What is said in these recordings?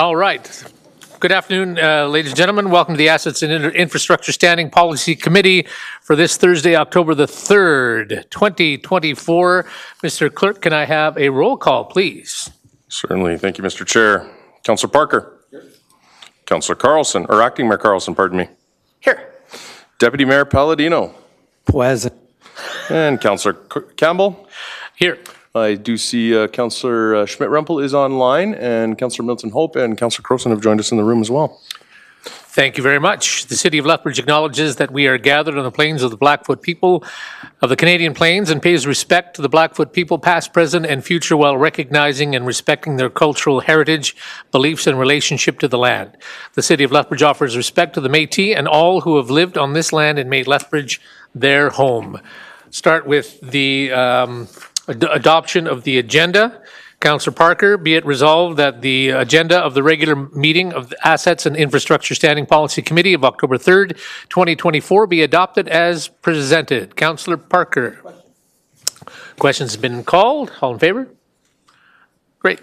All right. Good afternoon, ladies and gentlemen. Welcome to the Assets and Infrastructure Standing Policy Committee for this Thursday, October the 3rd, 2024. Mr. Clerk, can I have a roll call, please? Certainly. Thank you, Mr. Chair. Councillor Parker. Here. Councillor Carlson, or Acting Mayor Carlson, pardon me. Here. Deputy Mayor Palladino. Present. And Councillor Campbell. Here. I do see Councillor Schmidt-Rempel is online, and Councillor Milton Hope and Councillor Crowson have joined us in the room as well. Thank you very much. The City of Lethbridge acknowledges that we are gathered on the plains of the Blackfoot people of the Canadian Plains and pays respect to the Blackfoot people past, present, and future while recognizing and respecting their cultural heritage, beliefs, and relationship to the land. The City of Lethbridge offers respect to the Métis and all who have lived on this land and made Lethbridge their home. Start with the adoption of the agenda. Councillor Parker, be it resolved that the agenda of the regular meeting of the Assets and Infrastructure Standing Policy Committee of October 3rd, 2024 be adopted as presented. Councillor Parker. Questions have been called. All in favor? Great.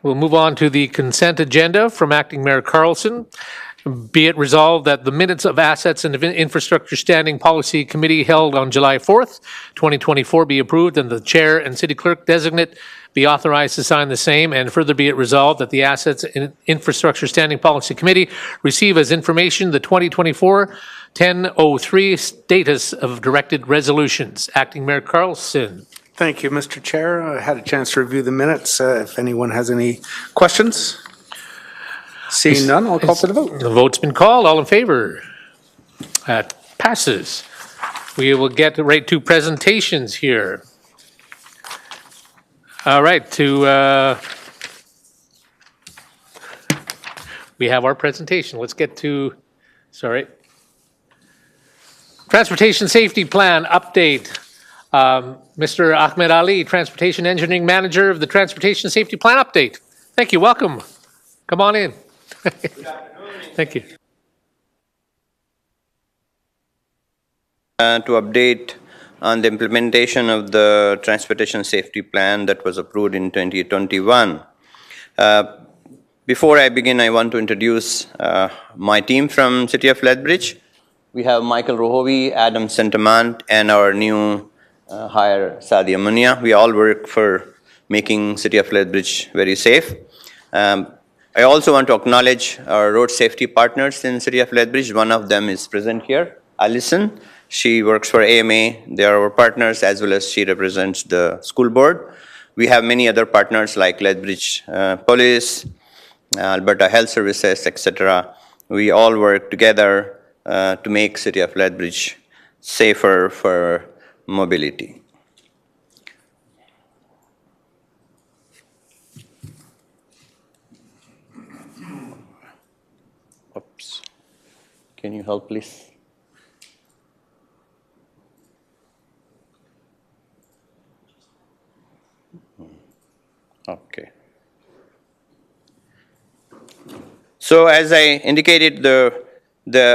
We'll move on to the consent agenda from Acting Mayor Carlson. Be it resolved that the minutes of Assets and Infrastructure Standing Policy Committee held on July 4th, 2024 be approved and the Chair and City Clerk designate be authorized to sign the same, and further be it resolved that the Assets and Infrastructure Standing Policy Committee receive as information the 2024-1003 status of directed resolutions. Acting Mayor Carlson. Thank you, Mr. Chair. I had a chance to review the minutes. If anyone has any questions? Seeing none, I'll call for the vote. The vote's been called. All in favor? That passes. We will get right to presentations here. All right, we have our presentation. Let's get to, Transportation Safety Plan update. Mr. Ahmed Ali, Transportation Engineering Manager of the Transportation Safety Plan update. Thank you. Welcome. Come on in. Good afternoon. Thank you. To update on the implementation of the Transportation Safety Plan that was approved in 2021. Before I begin, I want to introduce my team from City of Lethbridge. We have Michael Rohovi, Adam Sentimant, and our new hire, Sadia Munia. We all work for making City of Lethbridge very safe. I also want to acknowledge our road safety partners in City of Lethbridge. One of them is present here, Alison. She works for AMA. They are our partners, as well as she represents the school board. We have many other partners like Lethbridge Police, Alberta Health Services, etc. We all work together to make City of Lethbridge safer for mobility. Oops. Can you help, please? Okay. So as I indicated, the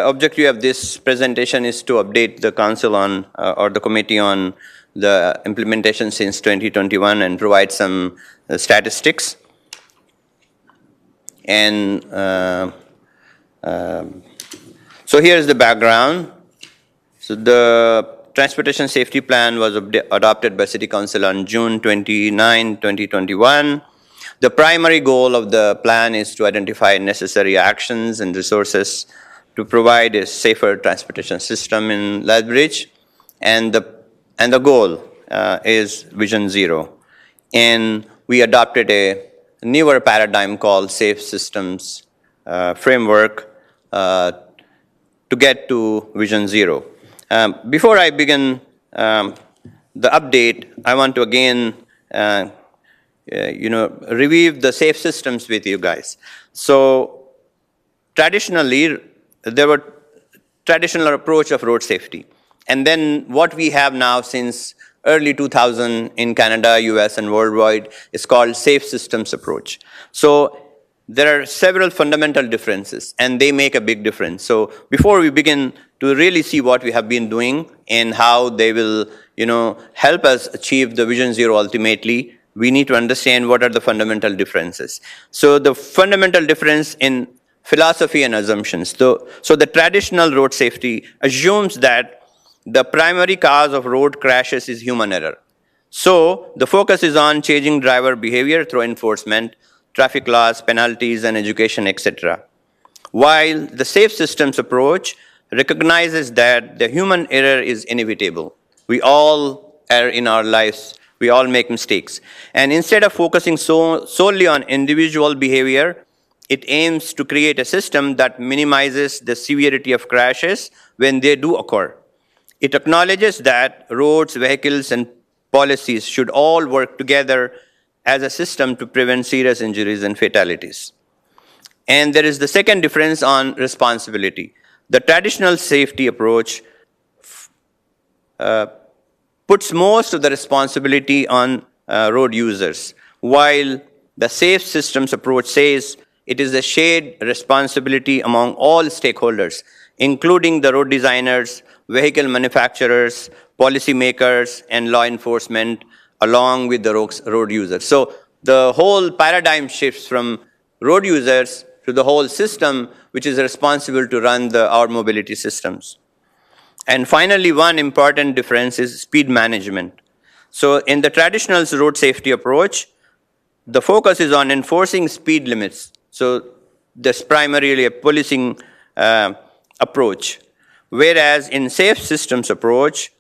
objective of this presentation is to update the council on or the committee on the implementation since 2021 and provide some statistics. And so here's the background. So the Transportation Safety Plan was adopted by City Council on June 29, 2021. The primary goal of the plan is to identify necessary actions and resources to provide a safer transportation system in Lethbridge, and the goal is Vision Zero. And we adopted a newer paradigm called Safe Systems Framework to get to Vision Zero. Before I begin the update, I want to again review the safe systems with you guys. So traditionally, there were traditional approach of road safety. And then what we have now since early 2000 in Canada, US, and worldwide is called safe systems approach. So there are several fundamental differences, and they make a big difference. So before we begin to really see what we have been doing and how they will, help us achieve the Vision Zero ultimately, we need to understand what are the fundamental differences. So the fundamental difference in philosophy and assumptions. So the traditional road safety assumes that the primary cause of road crashes is human error. So the focus is on changing driver behavior through enforcement, traffic laws, penalties, and education, etc. While the safe systems approach recognizes that the human error is inevitable. We all err in our lives. We all make mistakes. And instead of focusing solely on individual behavior, it aims to create a system that minimizes the severity of crashes when they do occur. It acknowledges that roads, vehicles, and policies should all work together as a system to prevent serious injuries and fatalities. And there is the second difference on responsibility. The traditional safety approach puts most of the responsibility on road users, while the safe systems approach says it is a shared responsibility among all stakeholders, including the road designers, vehicle manufacturers, policymakers, and law enforcement, along with the road users. So the whole paradigm shifts from road users to the whole system, which is responsible to run our mobility systems. And finally, one important difference is speed management. So in the traditional road safety approach, the focus is on enforcing speed limits. So that's primarily a policing approach. Whereas in safe systems approach,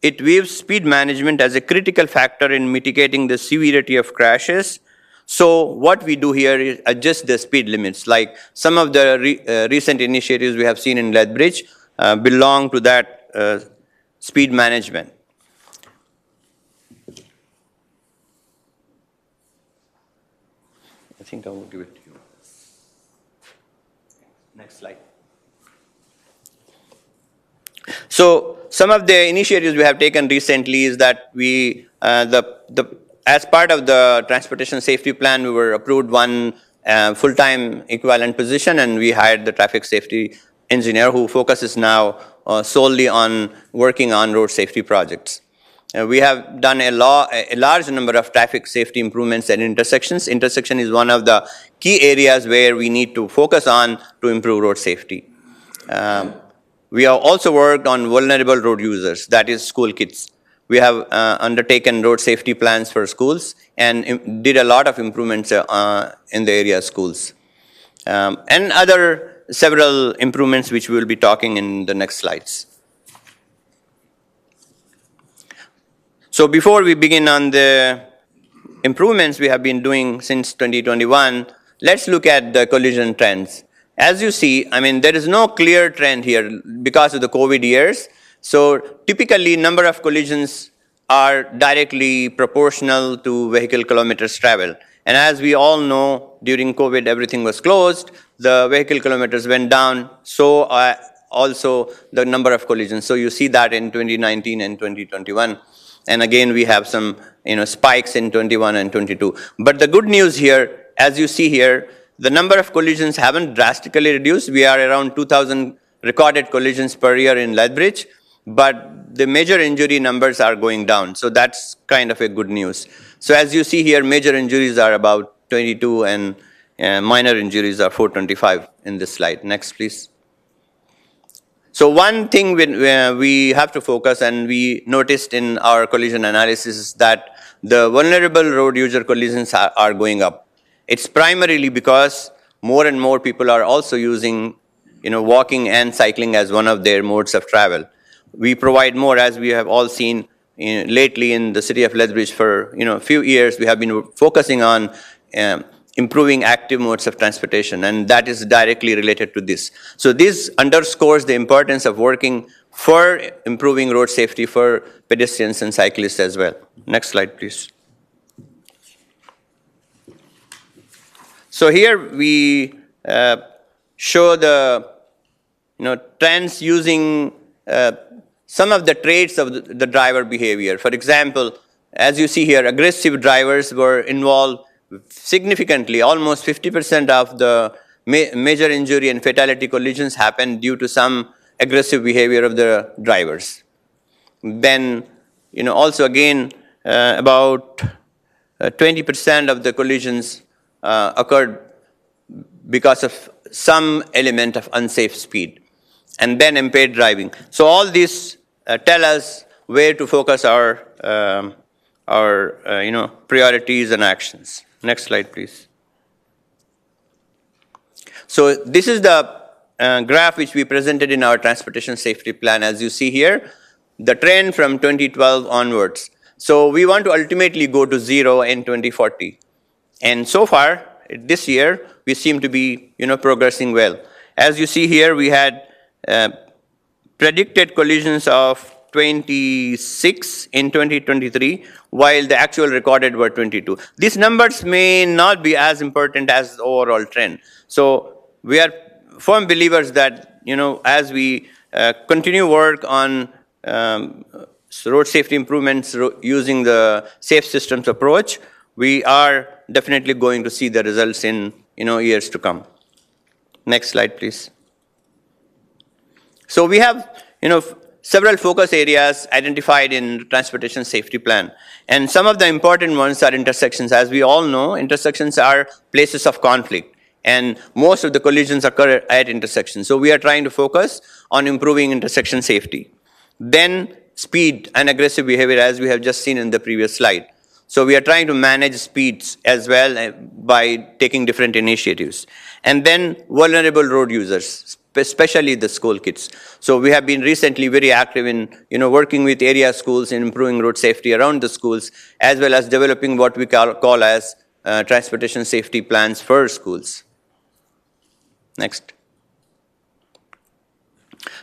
it views speed management as a critical factor in mitigating the severity of crashes. So what we do here is adjust the speed limits. Like some of the recent initiatives we have seen in Lethbridge belong to that speed management. I think I will give it to you. Next slide. So some of the initiatives we have taken recently is that we, as part of the transportation safety plan, we were approved one full-time equivalent position, and we hired the traffic safety engineer who focuses now solely on working on road safety projects. We have done a large number of traffic safety improvements at intersections. Intersection is one of the key areas where we need to focus on to improve road safety. We have also worked on vulnerable road users, that is school kids. We have undertaken road safety plans for schools and did a lot of improvements in the area schools. And other several improvements which we will be talking in the next slides. So before we begin on the improvements we have been doing since 2021, let's look at the collision trends. As you see, I mean, there is no clear trend here because of the COVID years. So typically, number of collisions are directly proportional to vehicle kilometers traveled. And as we all know, during COVID, everything was closed. The vehicle kilometers went down. So also the number of collisions. So you see that in 2019 and 2021. And again, we have some spikes in 21 and 22. But the good news here, as you see here, the number of collisions haven't drastically reduced. We are around 2,000 recorded collisions per year in Lethbridge, but the major injury numbers are going down. So that's kind of a good news. So as you see here, major injuries are about 22 and minor injuries are 425 in this slide. Next, please. So one thing we have to focus, and we noticed in our collision analysis, is that the vulnerable road user collisions are going up. It's primarily because more and more people are also using, walking and cycling as one of their modes of travel. We provide more, as we have all seen lately in the city of Lethbridge for a few years. We have been focusing on improving active modes of transportation, and that is directly related to this. So this underscores the importance of working for improving road safety for pedestrians and cyclists as well. Next slide, please. So here we show the trends using some of the traits of the driver behavior. For example, as you see here, aggressive drivers were involved significantly. Almost 50% of the major injury and fatality collisions happen due to some aggressive behavior of the drivers. Then, also again, about 20% of the collisions occurred because of some element of unsafe speed, and then impaired driving. So all these tell us where to focus our priorities and actions. Next slide, please. So this is the graph which we presented in our transportation safety plan. As you see here, the trend from 2012 onwards. So we want to ultimately go to zero in 2040. And so far, this year, we seem to be progressing well. As you see here, we had predicted collisions of 26 in 2023, while the actual recorded were 22. These numbers may not be as important as the overall trend. So we are firm believers that, as we continue work on road safety improvements using the safe systems approach, we are definitely going to see the results in years to come. Next slide, please. So we have several focus areas identified in the transportation safety plan, and some of the important ones are intersections. As we all know, intersections are places of conflict, and most of the collisions occur at intersections. So we are trying to focus on improving intersection safety. Then speed and aggressive behavior, as we have just seen in the previous slide. So we are trying to manage speeds as well by taking different initiatives. And then vulnerable road users, especially the school kids. So we have been recently very active in working with area schools in improving road safety around the schools, as well as developing what we call as transportation safety plans for schools. Next.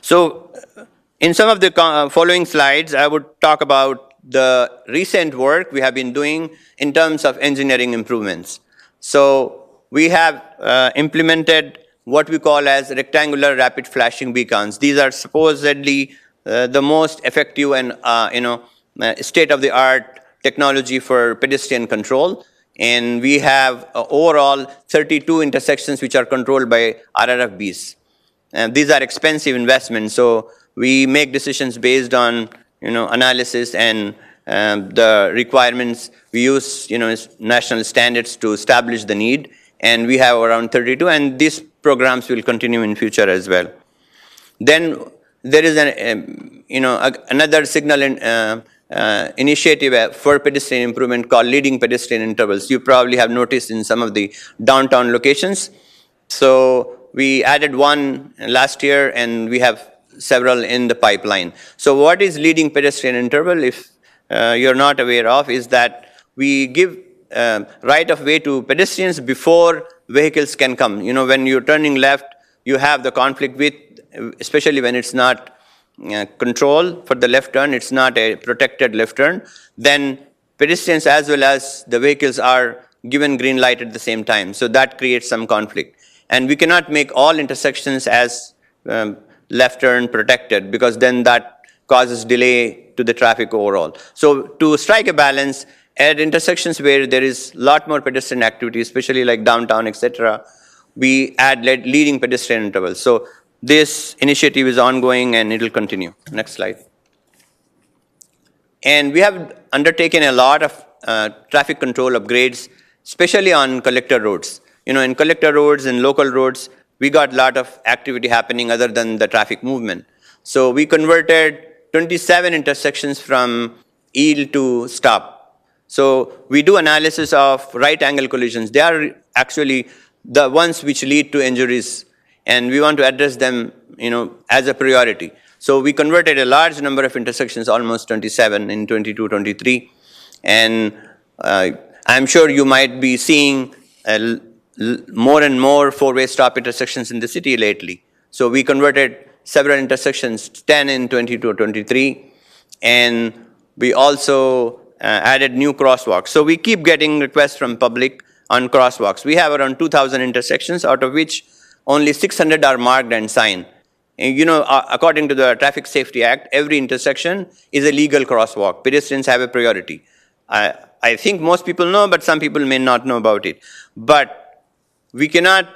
So in some of the following slides, I would talk about the recent work we have been doing in terms of engineering improvements. So we have implemented what we call as rectangular rapid flashing beacons. These are supposedly the most effective and state-of-the-art technology for pedestrian control. And we have overall 32 intersections which are controlled by RRFBs. And these are expensive investments, so we make decisions based on analysis and the requirements. We use national standards to establish the need, and we have around 32, and these programs will continue in future as well. Then there is another signal initiative for pedestrian improvement called leading pedestrian intervals. You probably have noticed in some of the downtown locations. So we added one last year, and we have several in the pipeline. So what is leading pedestrian interval, if you're not aware of, is that we give right of way to pedestrians before vehicles can come. When you're turning left, you have the conflict with, especially when it's not control for the left turn, it's not a protected left turn, then pedestrians as well as the vehicles are given green light at the same time. So that creates some conflict. And we cannot make all intersections as left turn protected, because then that causes delay to the traffic overall. So to strike a balance at intersections where there is a lot more pedestrian activity, especially like downtown, etc., we add leading pedestrian intervals. So this initiative is ongoing and it will continue. Next slide. And we have undertaken a lot of traffic control upgrades, especially on collector roads. In collector roads and local roads, we got a lot of activity happening other than the traffic movement. So we converted 27 intersections from yield to stop. So we do analysis of right angle collisions. They are actually the ones which lead to injuries, and we want to address them as a priority. So we converted a large number of intersections, almost 27 in 22-23. And I'm sure you might be seeing more and more four-way stop intersections in the city lately. So we converted several intersections, 10 in 22-23, and we also added new crosswalks. So we keep getting requests from public on crosswalks. We have around 2,000 intersections, out of which only 600 are marked and signed. And, according to the Traffic Safety Act, every intersection is a legal crosswalk. Pedestrians have a priority. I think most people know, but some people may not know about it. But we cannot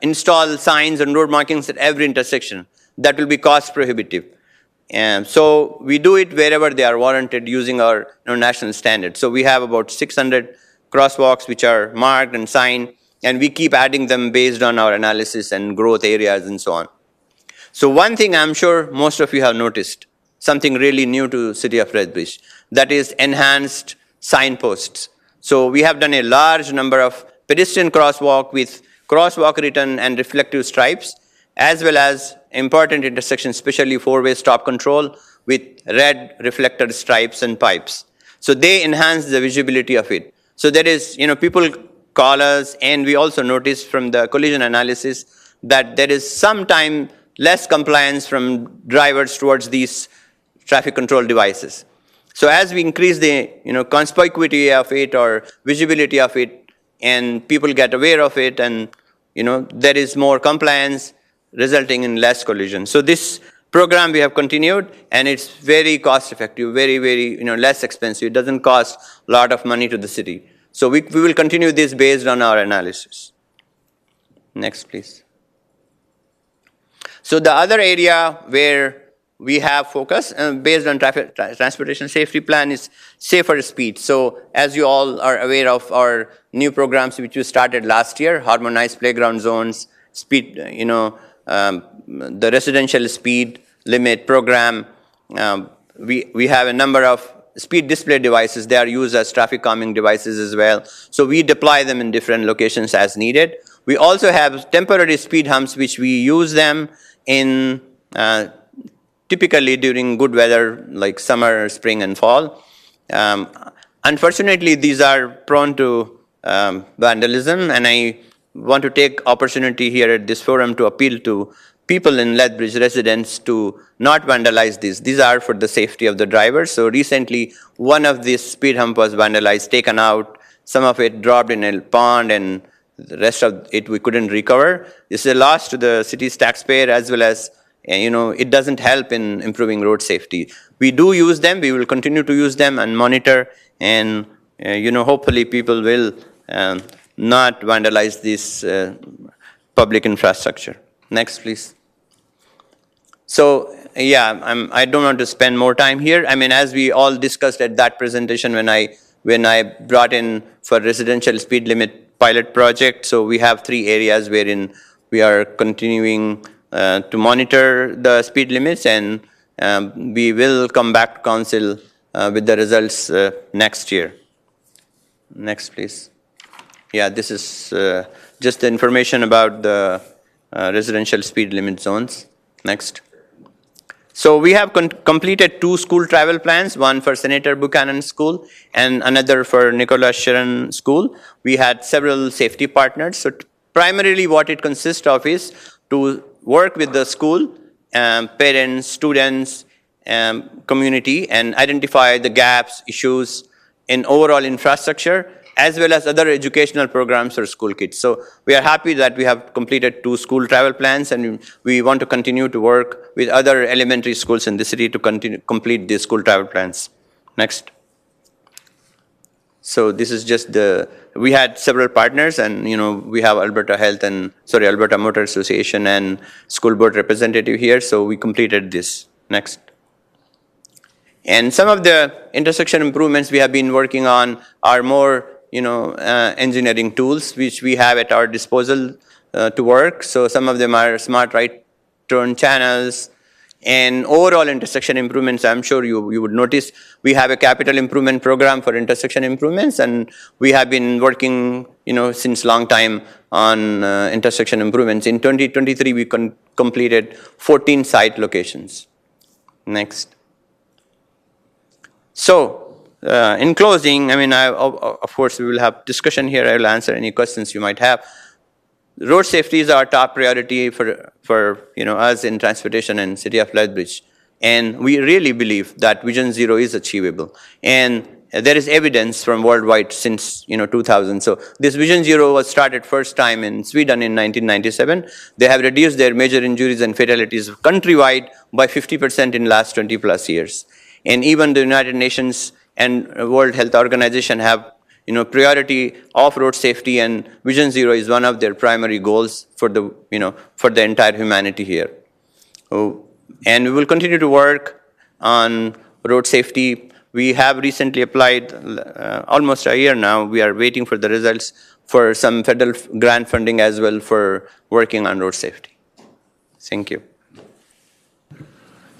install signs and road markings at every intersection. That will be cost prohibitive. And so we do it wherever they are warranted using our national standards. So we have about 600 crosswalks which are marked and signed, and we keep adding them based on our analysis and growth areas and so on. So one thing I'm sure most of you have noticed, something really new to City of Lethbridge, that is enhanced signposts. So we have done a large number of pedestrian crosswalk with crosswalk written and reflective stripes, as well as important intersections, especially four-way stop control with red reflected stripes and pipes. So they enhance the visibility of it. So there is, people call us, and we also notice from the collision analysis that there is sometimes less compliance from drivers towards these traffic control devices. So as we increase the conspicuity of it or visibility of it, and people get aware of it, and there is more compliance, resulting in less collision. So this program we have continued, and it's very cost effective, very, very less expensive. It doesn't cost a lot of money to the city. So we will continue this based on our analysis. Next, please. So the other area where we have focus based on transportation safety plan is safer speed. So as you all are aware of our new programs which we started last year, harmonized playground zones, speed, the residential speed limit program. We have a number of speed display devices. They are used as traffic calming devices as well. So we deploy them in different locations as needed. We also have temporary speed humps which we use them in typically during good weather like summer, spring, and fall. Unfortunately, these are prone to vandalism, and I want to take opportunity here at this forum to appeal to people in Lethbridge, residents, to not vandalize these. These are for the safety of the drivers. So recently, one of these speed hump was vandalized, taken out. Some of it dropped in a pond, and the rest of it we couldn't recover. This is a loss to the city's taxpayer, as well as it doesn't help in improving road safety. We do use them. We will continue to use them and monitor, and hopefully people will not vandalize this public infrastructure. Next, please. So, yeah, I don't want to spend more time here. I mean, as we all discussed at that presentation when I brought in for residential speed limit pilot project, so we have 3 areas wherein we are continuing to monitor the speed limits, and we will come back to council with the results next year. Next, please. Yeah, this is just the information about the residential speed limit zones. Next. So we have completed 2 school travel plans, one for Senator Buchanan School and another for Nicholas Sharon School. We had several safety partners. So primarily what it consists of is to work with the school, parents, students, community, and identify the gaps, issues in overall infrastructure, as well as other educational programs for school kids. So we are happy that we have completed 2 school travel plans, and we want to continue to work with other elementary schools in the city to complete these school travel plans. Next. So this is just we had several partners, and we have Alberta Motor Association and school board representative here, so we completed this. Next. And some of the intersection improvements we have been working on are more engineering tools which we have at our disposal to work. So some of them are smart right turn channels and overall intersection improvements. I'm sure you would notice we have a capital improvement program for intersection improvements, and we have been working since long time on intersection improvements. In 2023, we completed 14 site locations. Next. So, in closing, of course, we will have discussion here. I will answer any questions you might have. Road safety is our top priority for us in transportation and City of Lethbridge. And we really believe that Vision Zero is achievable. And there is evidence from worldwide since 2000. So this Vision Zero was started first time in Sweden in 1997. They have reduced their major injuries and fatalities countrywide by 50% in last 20 plus years. And even the United Nations and World Health Organization have priority of road safety, and Vision Zero is one of their primary goals for the entire humanity here. So And we will continue to work on road safety. We have recently applied, almost a year now, we are waiting for the results for some federal grant funding as well for working on road safety. Thank you.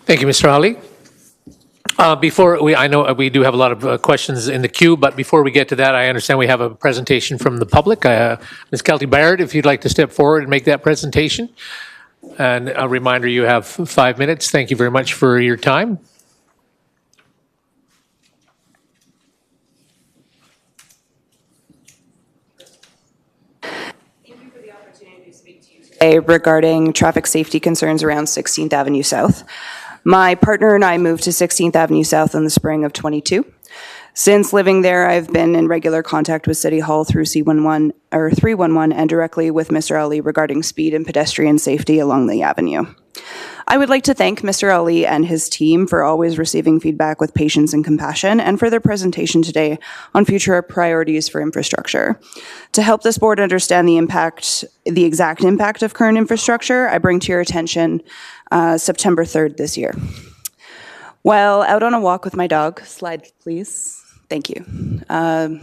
Thank you, Mr. Ali. I know we do have a lot of questions in the queue, but before we get to that, I understand we have a presentation from the public. Ms. Kelty Barrett, if you'd like to step forward and make that presentation. And a reminder, you have 5 minutes. Thank you very much for your time. Regarding traffic safety concerns around 16th Avenue South. My partner and I moved to 16th Avenue South in the spring of 22. Since living there, I've been in regular contact with City Hall through C11 or 311 and directly with Mr. Ali regarding speed and pedestrian safety along the avenue. I would like to thank Mr. Ali and his team for always receiving feedback with patience and compassion, and for their presentation today on future priorities for infrastructure. To help this board understand the exact impact of current infrastructure, I bring to your attention September 3rd this year. While out on a walk with my dog, slide please, thank you. While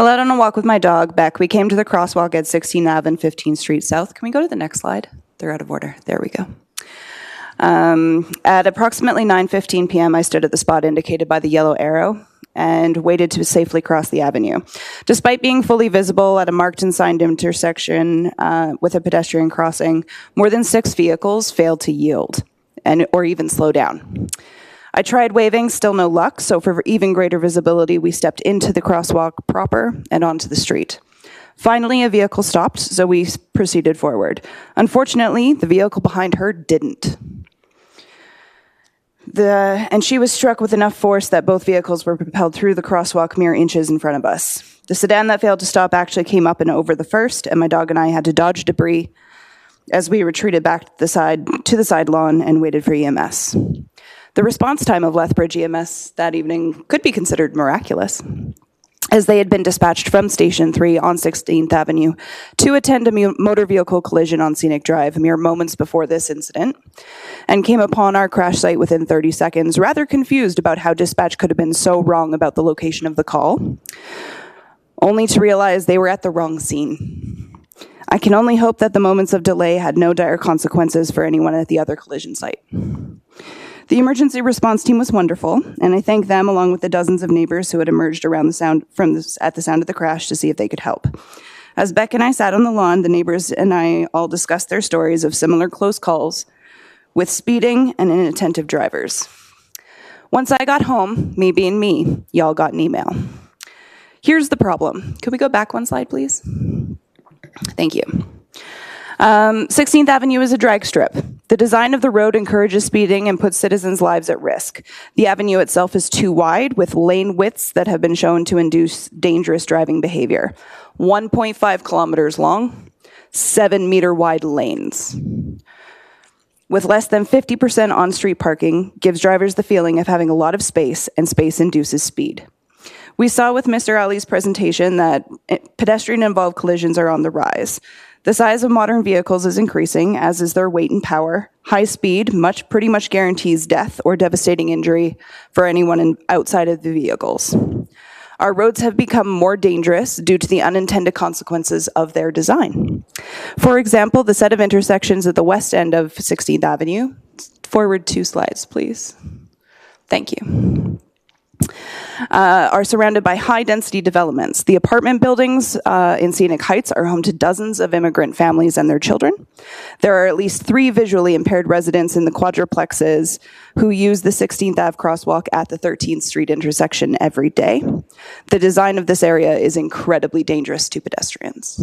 out on a walk with my dog, Beck, we came to the crosswalk at 16th Ave and 15th Street South. Can we go to the next slide? They're out of order. There we go. At approximately 9:15 p.m., I stood at the spot indicated by the yellow arrow and waited to safely cross the avenue. Despite being fully visible at a marked and signed intersection with a pedestrian crossing, more than 6 vehicles failed to yield or even slow down. I tried waving, still no luck, so for even greater visibility, we stepped into the crosswalk proper and onto the street. Finally, a vehicle stopped, so we proceeded forward. Unfortunately, the vehicle behind her didn't. And she was struck with enough force that both vehicles were propelled through the crosswalk mere inches in front of us. The sedan that failed to stop actually came up and over the first, and my dog and I had to dodge debris as we retreated back to the side lawn and waited for EMS. The response time of Lethbridge EMS that evening could be considered miraculous, as they had been dispatched from Station 3 on 16th Avenue to attend a motor vehicle collision on Scenic Drive mere moments before this incident, and came upon our crash site within 30 seconds, rather confused about how dispatch could have been so wrong about the location of the call, only to realize they were at the wrong scene. I can only hope that the moments of delay had no dire consequences for anyone at the other collision site. The emergency response team was wonderful, and I thank them along with the dozens of neighbors who had emerged around the sound at the sound of the crash to see if they could help. As Beck and I sat on the lawn, the neighbors and I all discussed their stories of similar close calls with speeding and inattentive drivers. Once I got home, me being me, y'all got an email. Here's the problem. Could we go back one slide, please? Thank you. 16th Avenue is a drag strip. The design of the road encourages speeding and puts citizens' lives at risk. The avenue itself is too wide, with lane widths that have been shown to induce dangerous driving behavior. 1.5 kilometers long, 7-meter wide lanes. With less than 50% on-street parking, gives drivers the feeling of having a lot of space, and space induces speed. We saw with Mr. Ali's presentation that pedestrian-involved collisions are on the rise. The size of modern vehicles is increasing, as is their weight and power. High speed pretty much guarantees death or devastating injury for anyone outside of the vehicles. Our roads have become more dangerous due to the unintended consequences of their design. For example, the set of intersections at the west end of 16th Avenue, forward 2 slides, please. Thank you. Are surrounded by high-density developments. The apartment buildings in Scenic Heights are home to dozens of immigrant families and their children. There are at least 3 visually impaired residents in the quadruplexes who use the 16th Ave crosswalk at the 13th Street intersection every day. The design of this area is incredibly dangerous to pedestrians.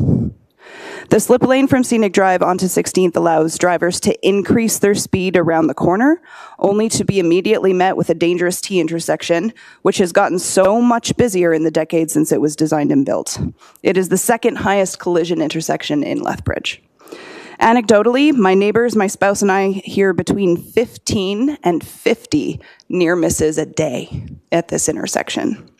The slip lane from Scenic Drive onto 16th allows drivers to increase their speed around the corner, only to be immediately met with a dangerous T intersection, which has gotten so much busier in the decades since it was designed and built. It is the second highest collision intersection in Lethbridge. Anecdotally, my neighbors, my spouse, and I hear between 15 and 50 near misses a day at this intersection.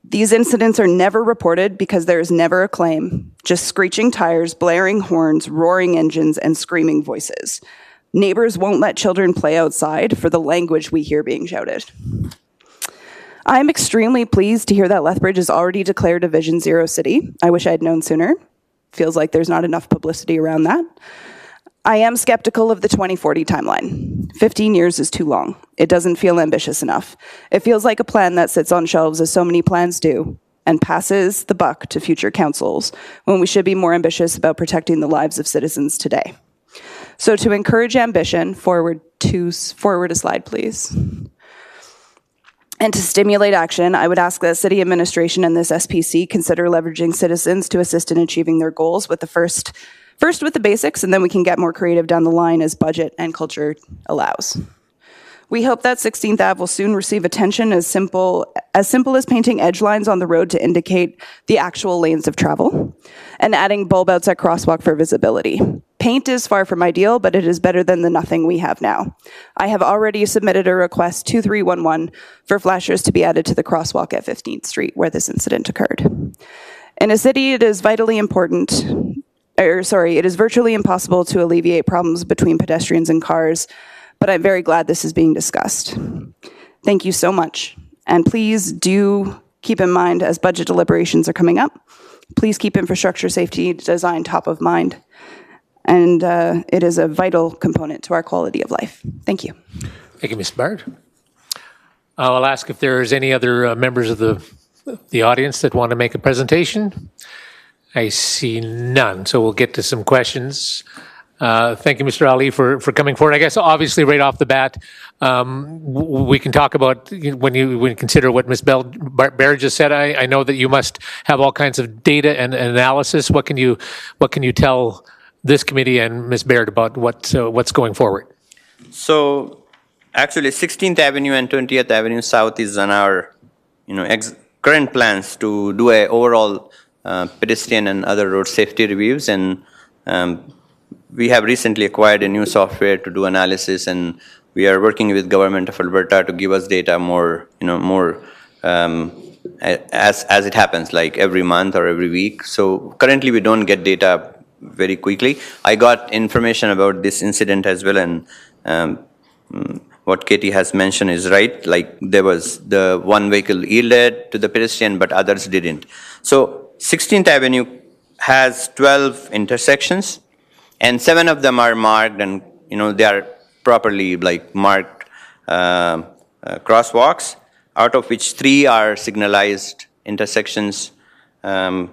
These incidents are never reported because there is never a claim, just screeching tires, blaring horns, roaring engines, and screaming voices. Neighbors won't let children play outside for the language we hear being shouted. I'm extremely pleased to hear that Lethbridge is already declared a Vision Zero city. I wish I had known sooner. Feels like there's not enough publicity around that. I am skeptical of the 2040 timeline. 15 years is too long. It doesn't feel ambitious enough. It feels like a plan that sits on shelves as so many plans do and passes the buck to future councils when we should be more ambitious about protecting the lives of citizens today. So to encourage ambition, forward a slide, please. And to stimulate action, I would ask that city administration and this SPC consider leveraging citizens to assist in achieving their goals with the first with the basics, and then we can get more creative down the line as budget and culture allows. We hope that 16th Ave will soon receive attention as simple as painting edge lines on the road to indicate the actual lanes of travel, and adding bulb outs at crosswalk for visibility. Paint is far from ideal, but it is better than the nothing we have now. I have already submitted a request 2311 for flashers to be added to the crosswalk at 15th Street where this incident occurred. In a city, it is virtually impossible to alleviate problems between pedestrians and cars, but I'm very glad this is being discussed. Thank you so much. And please do keep in mind, as budget deliberations are coming up, please keep infrastructure safety design top of mind. And it is a vital component to our quality of life. Thank you. Thank you, Ms. Bard. I'll ask if there's any other members of the audience that want to make a presentation. I see none, so we'll get to some questions. Thank you, Mr. Ali, for coming forward. I guess obviously right off the bat, we can talk about when you consider what Ms. Baird just said. I know that you must have all kinds of data and analysis. What can you tell this committee and Ms. Baird about what's going forward? So actually 16th Avenue and 20th Avenue South is on our current plans to do a overall pedestrian and other road safety reviews, and we have recently acquired a new software to do analysis, and we are working with Government of Alberta to give us data more as it happens, like every month or every week. So currently we don't get data very quickly. I got information about this incident as well, and what Katie has mentioned is right. Like there was the one vehicle yielded to the pedestrian, but others didn't. So 16th Avenue has 12 intersections, and 7 of them are marked, and they are properly marked crosswalks, out of which 3 are signalized intersections, and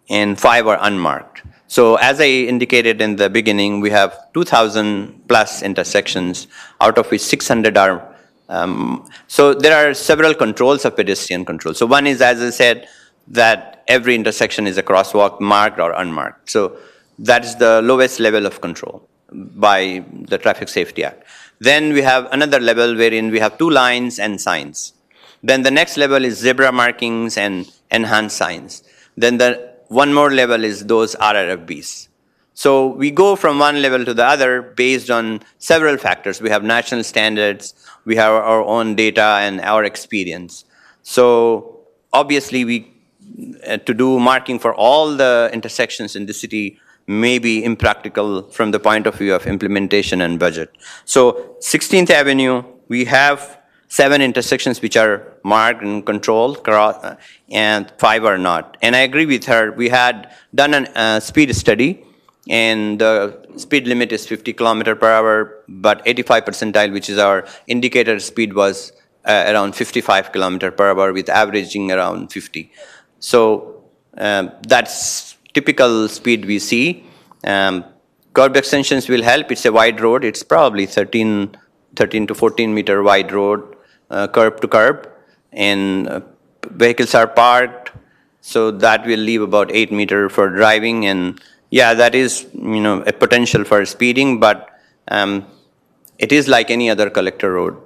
5 are unmarked. So as I indicated in the beginning, we have 2,000 plus intersections, out of which 600 are. So there are several controls of pedestrian control. So one is, as I said, that every intersection is a crosswalk, marked or unmarked. So that is the lowest level of control by the Traffic Safety Act. Then we have another level wherein we have 2 lines and signs. Then the next level is zebra markings and enhanced signs. Then the one more level is those RRFBs. So we go from one level to the other based on several factors. We have national standards, we have our own data and our experience. So obviously to do marking for all the intersections in the city may be impractical from the point of view of implementation and budget. So 16th Avenue, we have 7 intersections which are marked and controlled, and 5 are not. And I agree with her. We had done a speed study, and the speed limit is 50 km per hour, but 85 percentile, which is our indicator speed, was around 55 km per hour with averaging around 50. So that's typical speed we see. Curb extensions will help. It's a wide road. It's probably 13 to 14 meter wide road, curb to curb, and vehicles are parked. So that will leave about 8 meters for driving, and yeah, that is a potential for speeding, but it is like any other collector road.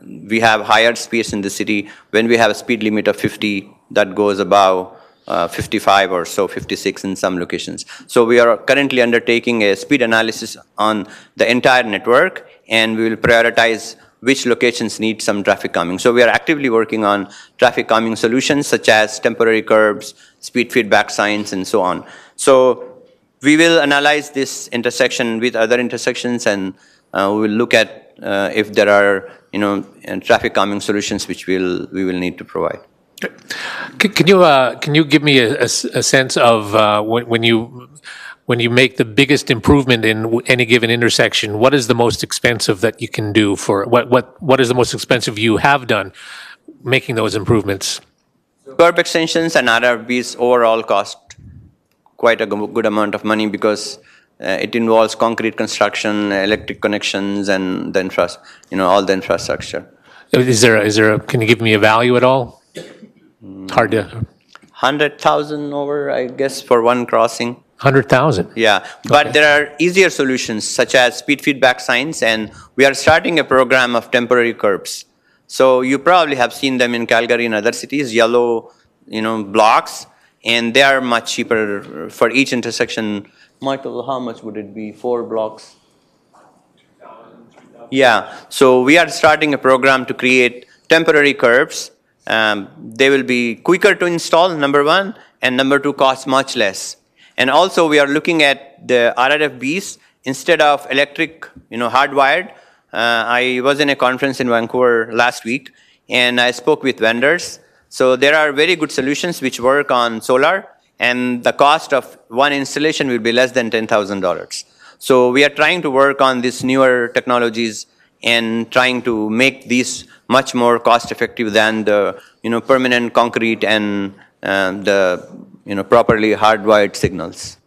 We have higher speeds in the city. When we have a speed limit of 50, that goes above 55 or so, 56 in some locations. So we are currently undertaking a speed analysis on the entire network, and we will prioritize which locations need some traffic calming. So we are actively working on traffic calming solutions such as temporary curbs, speed feedback signs, and so on. So we will analyze this intersection with other intersections and we will look at if there are, traffic calming solutions which we will need to provide. Can you give me a sense of when you make the biggest improvement in any given intersection, what is the most expensive that you can do for what is the most expensive you have done making those improvements? Curb extensions and RFBs overall cost quite a good amount of money because it involves concrete construction, electric connections, and the all the infrastructure. Is there can you give me a value at all? It's hard to. 100,000 over, I guess, for one crossing. 100,000. Yeah, but there are easier solutions such as speed feedback signs, and we are starting a program of temporary curbs. So you probably have seen them in Calgary and other cities, yellow, blocks, and they are much cheaper for each intersection. Michael, how much would it be? 4 blocks? 2,000, 3,000. Yeah, so we are starting a program to create temporary curbs. They will be quicker to install, number one, and number two, cost much less. And also we are looking at the RRFBs instead of electric, hardwired. I was in a conference in Vancouver last week, and I spoke with vendors. So there are very good solutions which work on solar, and the cost of one installation will be less than $10,000. So we are trying to work on these newer technologies and trying to make these much more cost-effective than the permanent concrete and the properly hardwired signals.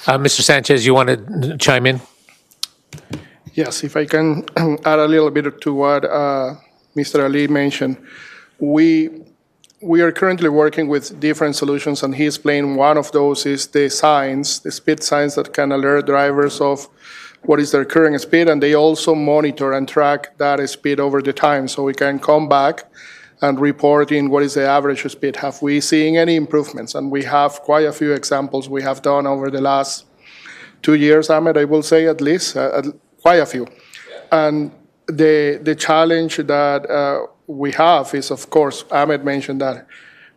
Mr. Sanchez, you want to chime in? Yes, if I can add a little bit to what Mr. Ali mentioned. We are currently working with different solutions, and he explained one of those is the signs, the speed signs that can alert drivers of what is their current speed, and they also monitor and track that speed over the time, so we can come back and report in what is the average speed. Have we seen any improvements? And we have quite a few examples we have done over the last 2 years, Ahmed, I will say at least, quite a few. And the challenge that we have is, of course, Ahmed mentioned that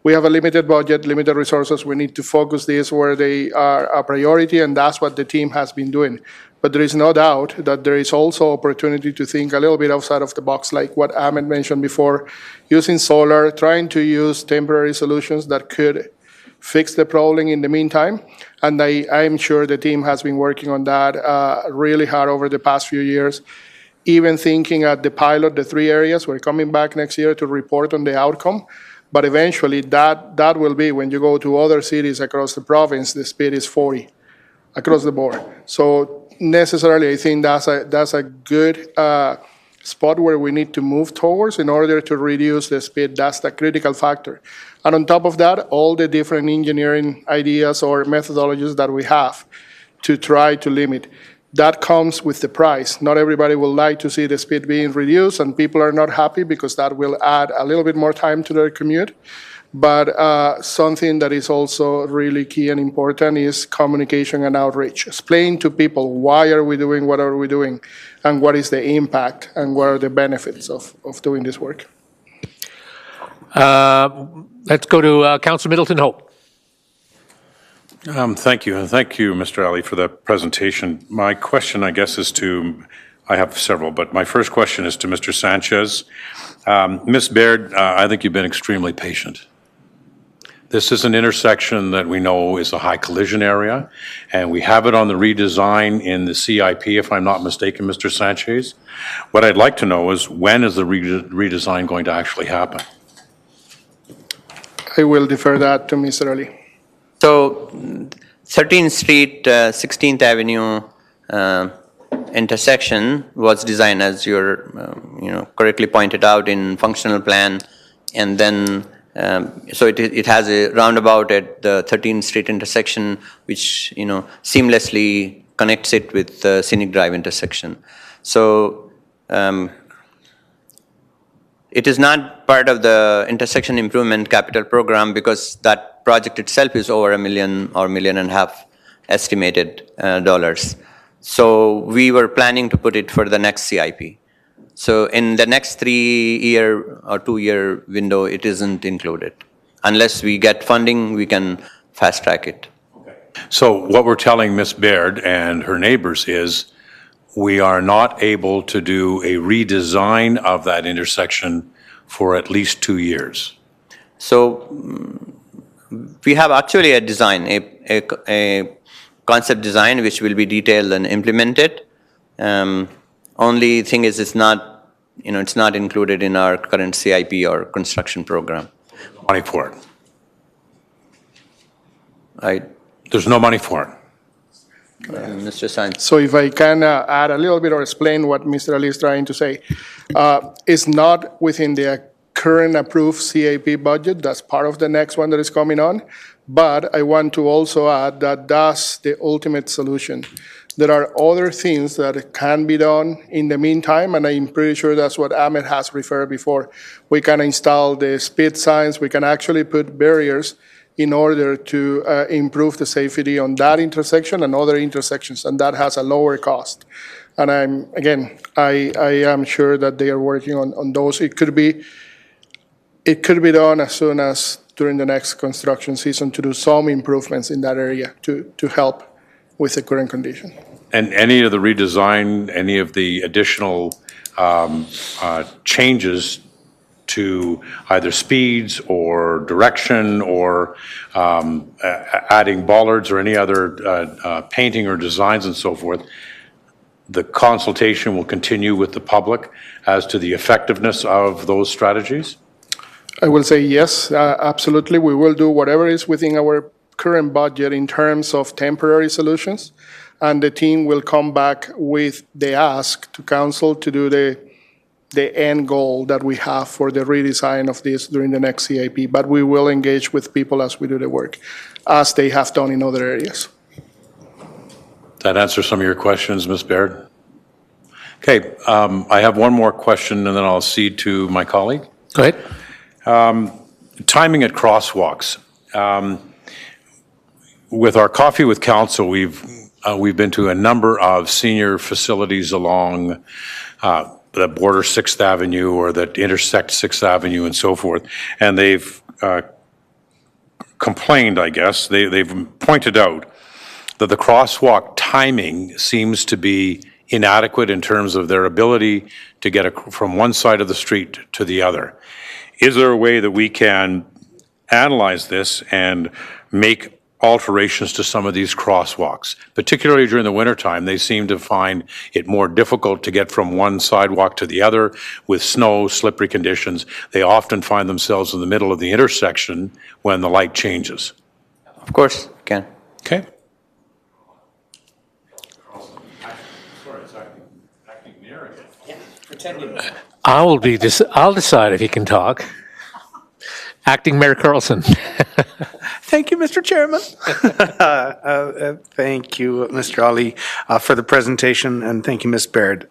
we have a limited budget, limited resources. We need to focus this where they are a priority, and that's what the team has been doing. But there is no doubt that there is also opportunity to think a little bit outside of the box, like what Ahmed mentioned before, using solar, trying to use temporary solutions that could fix the problem in the meantime. And I'm sure the team has been working on that really hard over the past few years. Even thinking at the pilot, the 3 areas, we're coming back next year to report on the outcome. But eventually that will be, when you go to other cities across the province, the speed is 40 across the board. So necessarily, I think that's a good spot where we need to move towards in order to reduce the speed. That's the critical factor. And on top of that, all the different engineering ideas or methodologies that we have to try to limit. That comes with the price. Not everybody will like to see the speed being reduced, and people are not happy because that will add a little bit more time to their commute. But something that is also really key and important is communication and outreach. Explain to people why are we doing, what are we doing, and what is the impact and what are the benefits of doing this work. Let's go to Councillor Middleton Hope. Thank you, and thank you, Mr. Ali, for the presentation. My question, I guess, I have several, but my first question is to Mr. Sanchez. Ms. Baird, I think you've been extremely patient. This is an intersection that we know is a high collision area, and we have it on the redesign in the CIP, if I'm not mistaken, Mr. Sanchez. What I'd like to know is, when is the redesign going to actually happen? I will defer that to Mr. Ali. So 13th Street, 16th Avenue intersection was designed, as you're correctly pointed out, in functional plan, and then so it has a roundabout at the 13th Street intersection, which seamlessly connects it with the Scenic Drive intersection. So it is not part of the intersection improvement capital program because that project itself is over $1 million or $1.5 million estimated dollars. So we were planning to put it for the next CIP. So in the next 3-year or 2-year window, it isn't included. Unless we get funding, we can fast track it. So what we're telling Ms. Baird and her neighbors is we are not able to do a redesign of that intersection for at least 2 years? So we have actually a design, a concept design which will be detailed and implemented. Only thing is it's not included in our current CIP or construction program. Money for it? Right, There's no money for it? Mr. Sanchez. So if I can add a little bit or explain what Mr. Ali is trying to say. It's not within the current approved CAP budget. That's part of the next one that is coming on. But I want to also add that that's the ultimate solution. There are other things that can be done in the meantime, and I'm pretty sure that's what Ahmed has referred before. We can install the speed signs. We can actually put barriers in order to improve the safety on that intersection and other intersections, and that has a lower cost. And I am sure that they are working on those. It could be done as soon as during the next construction season to do some improvements in that area to help with the current condition. And any of the redesign, any of the additional changes to either speeds or direction or adding bollards or any other painting or designs and so forth, the consultation will continue with the public as to the effectiveness of those strategies? I will say yes, absolutely. We will do whatever is within our current budget in terms of temporary solutions, and the team will come back with the ask to council to do the end goal that we have for the redesign of this during the next CIP. But we will engage with people as we do the work, as they have done in other areas. That answers some of your questions, Ms. Baird? Okay, I have one more question, and then I'll cede to my colleague. Go ahead. Timing at crosswalks. With our Coffee with Council, we've been to a number of senior facilities along that border 6th Avenue or that intersect 6th Avenue and so forth, and they've complained, I guess, they've pointed out that the crosswalk timing seems to be inadequate in terms of their ability to get from one side of the street to the other. Is there a way that we can analyze this and make alterations to some of these crosswalks? Particularly during the wintertime, they seem to find it more difficult to get from one sidewalk to the other with snow, slippery conditions. They often find themselves in the middle of the intersection when the light changes. Of course, can. Okay. I'll decide if he can talk. Acting Mayor Carlson. Thank you, Mr. Chairman. Thank you, Mr. Ali, for the presentation, and thank you, Ms. Baird,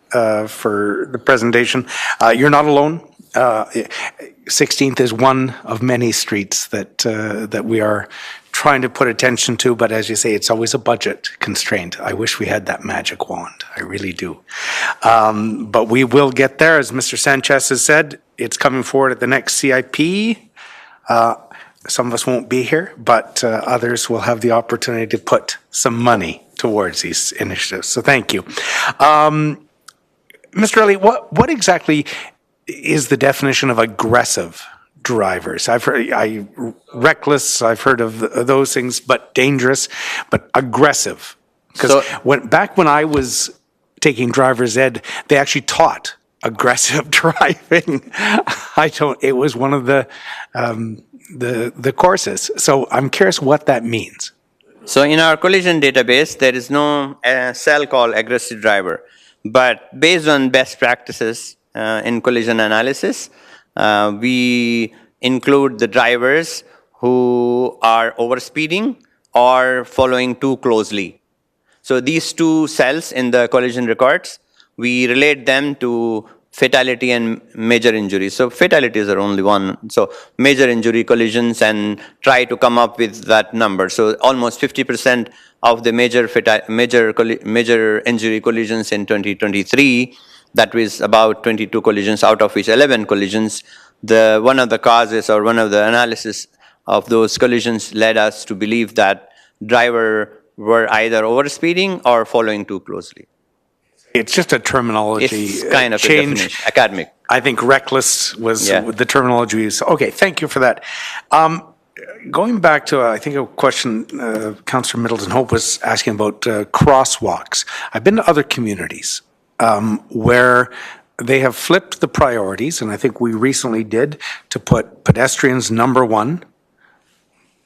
for the presentation. You're not alone. 16th is one of many streets that we are trying to put attention to, but as you say, it's always a budget constraint. I wish we had that magic wand. I really do. But we will get there. As Mr. Sanchez has said, it's coming forward at the next CIP. Some of us won't be here, but others will have the opportunity to put some money towards these initiatives. So thank you. Mr. Ali, what exactly is the definition of aggressive drivers? I've heard reckless, I've heard of those things, but dangerous, but aggressive. Because back when I was taking driver's ed, they actually taught aggressive driving. It was one of the courses. So I'm curious what that means. So in our collision database, there is no cell called aggressive driver. But based on best practices in collision analysis, we include the drivers who are overspeeding or following too closely. So these two cells in the collision records, we relate them to fatality and major injuries. So fatalities are only one. So major injury collisions, and try to come up with that number. So almost 50% of the major injury collisions in 2023, that was about 22 collisions, out of which 11 collisions. One of the causes or one of the analysis of those collisions led us to believe that driver were either overspeeding or following too closely. It's just a terminology It's kind of a change. definition, academic. I think reckless was Yeah. the terminology we used. Okay, thank you for that. Going back to, I think, a question Councillor Middleton Hope was asking about crosswalks. I've been to other communities where they have flipped the priorities, and I think we recently did, to put pedestrians number one,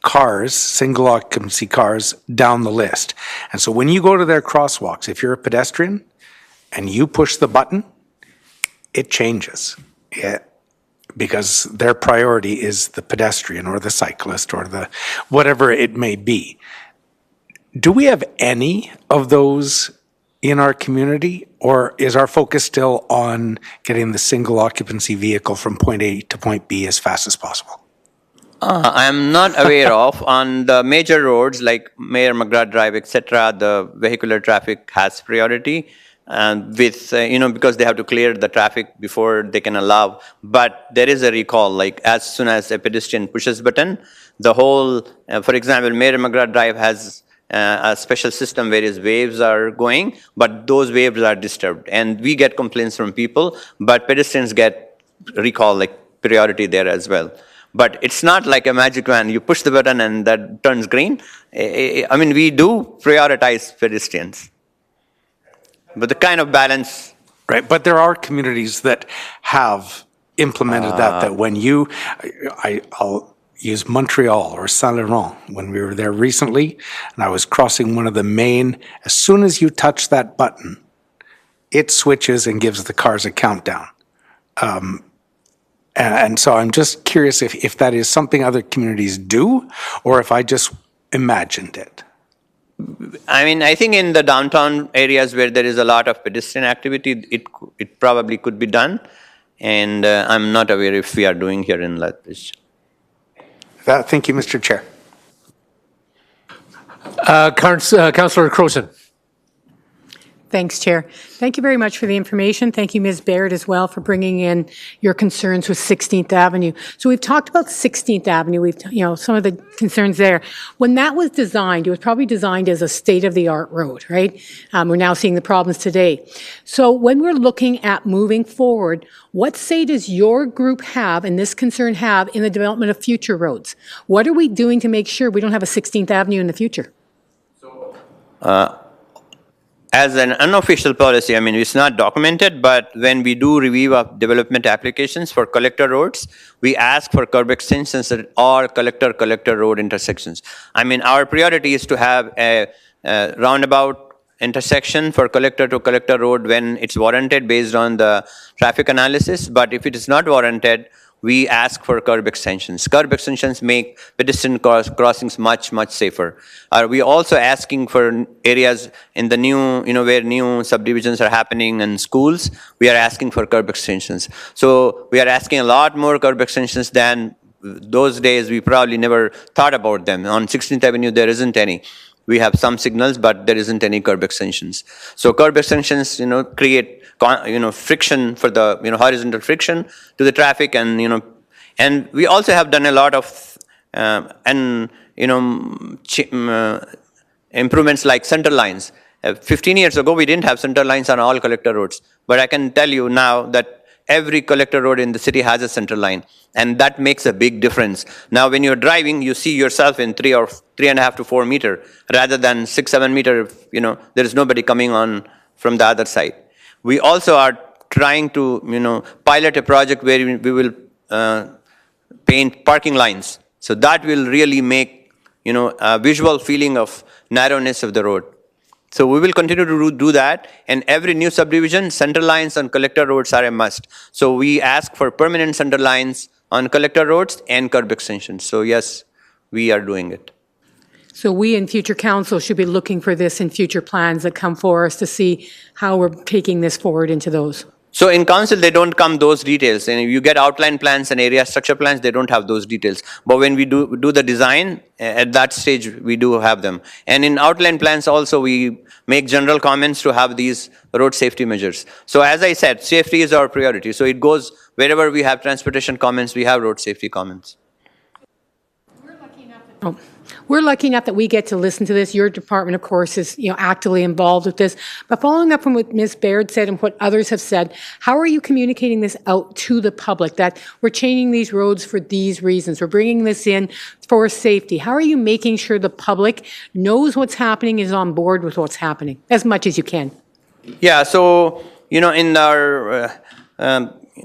cars, single occupancy cars, down the list. And so when you go to their crosswalks, if you're a pedestrian and you push the button, it changes. Because their priority is the pedestrian or the cyclist or the whatever it may be. Do we have any of those in our community, or is our focus still on getting the single occupancy vehicle from point A to point B as fast as possible? I'm not aware of. On the major roads like Mayor McGrath Drive, etc., the vehicular traffic has priority. With because they have to clear the traffic before they can allow. But there is a recall, like as soon as a pedestrian pushes button, the whole, for example, Mayor McGrath Drive has a special system where his waves are going, but those waves are disturbed. And we get complaints from people, but pedestrians get recall, like priority there as well. But it's not like a magic wand. You push the button and that turns green. I mean, we do prioritize pedestrians. But the kind of balance. Right, but there are communities that have implemented that when you, I'll use Montreal or Saint Laurent when we were there recently, and I was crossing one of the main, as soon as you touch that button, it switches and gives the cars a countdown. And so I'm just curious if that is something other communities do, or if I just imagined it. I mean, I think in the downtown areas where there is a lot of pedestrian activity, it probably could be done. And I'm not aware if we are doing here in Lethbridge. Thank you, Mr. Chair. Councillor Croson. Thanks, Chair. Thank you very much for the information. Thank you, Ms. Baird, as well, for bringing in your concerns with 16th Avenue. So we've talked about 16th Avenue. We've, some of the concerns there. When that was designed, it was probably designed as a state-of-the-art road, right? We're now seeing the problems today. So when we're looking at moving forward, what say does your group have and this concern have in the development of future roads? What are we doing to make sure we don't have a 16th Avenue in the future? As an unofficial policy, I mean, it's not documented, but when we do review of development applications for collector roads, we ask for curb extensions or collector road intersections. I mean, our priority is to have a roundabout intersection for collector to collector road when it's warranted based on the traffic analysis. But if it is not warranted, we ask for curb extensions. Curb extensions make pedestrian crossings much, much safer. We also asking for areas in the new, where new subdivisions are happening and schools, we are asking for curb extensions. So we are asking a lot more curb extensions than those days. We probably never thought about them. On 16th Avenue, there isn't any. We have some signals, but there isn't any curb extensions. So curb extensions, create friction for the horizontal friction to the traffic, and and we also have done a lot of improvements like center lines. 15 years ago, we didn't have center lines on all collector roads, but I can tell you now that every collector road in the city has a center line, and that makes a big difference. Now, when you're driving, you see yourself in 3.5 to 4 meter rather than 6-7 meter. There is nobody coming on from the other side. We also are trying to, pilot a project where we will paint parking lines. So that will really make, a visual feeling of narrowness of the road. So we will continue to do that. And every new subdivision, center lines on collector roads are a must. So we ask for permanent center lines on collector roads and curb extensions. So yes, we are doing it. So we in future council should be looking for this in future plans that come for us to see how we're taking this forward into those. So in council, they don't come those details. And you get outline plans and area structure plans, they don't have those details. But when we do the design, at that stage, we do have them. And in outline plans also, we make general comments to have these road safety measures. So as I said, safety is our priority. So it goes wherever we have transportation comments, we have road safety comments. Oh. We're lucky enough that we get to listen to this. Your department, of course, is actively involved with this. But following up from what Ms. Baird said and what others have said, how are you communicating this out to the public that we're changing these roads for these reasons? We're bringing this in for safety. How are you making sure the public knows what's happening, is on board with what's happening as much as you can? Yeah, so, in our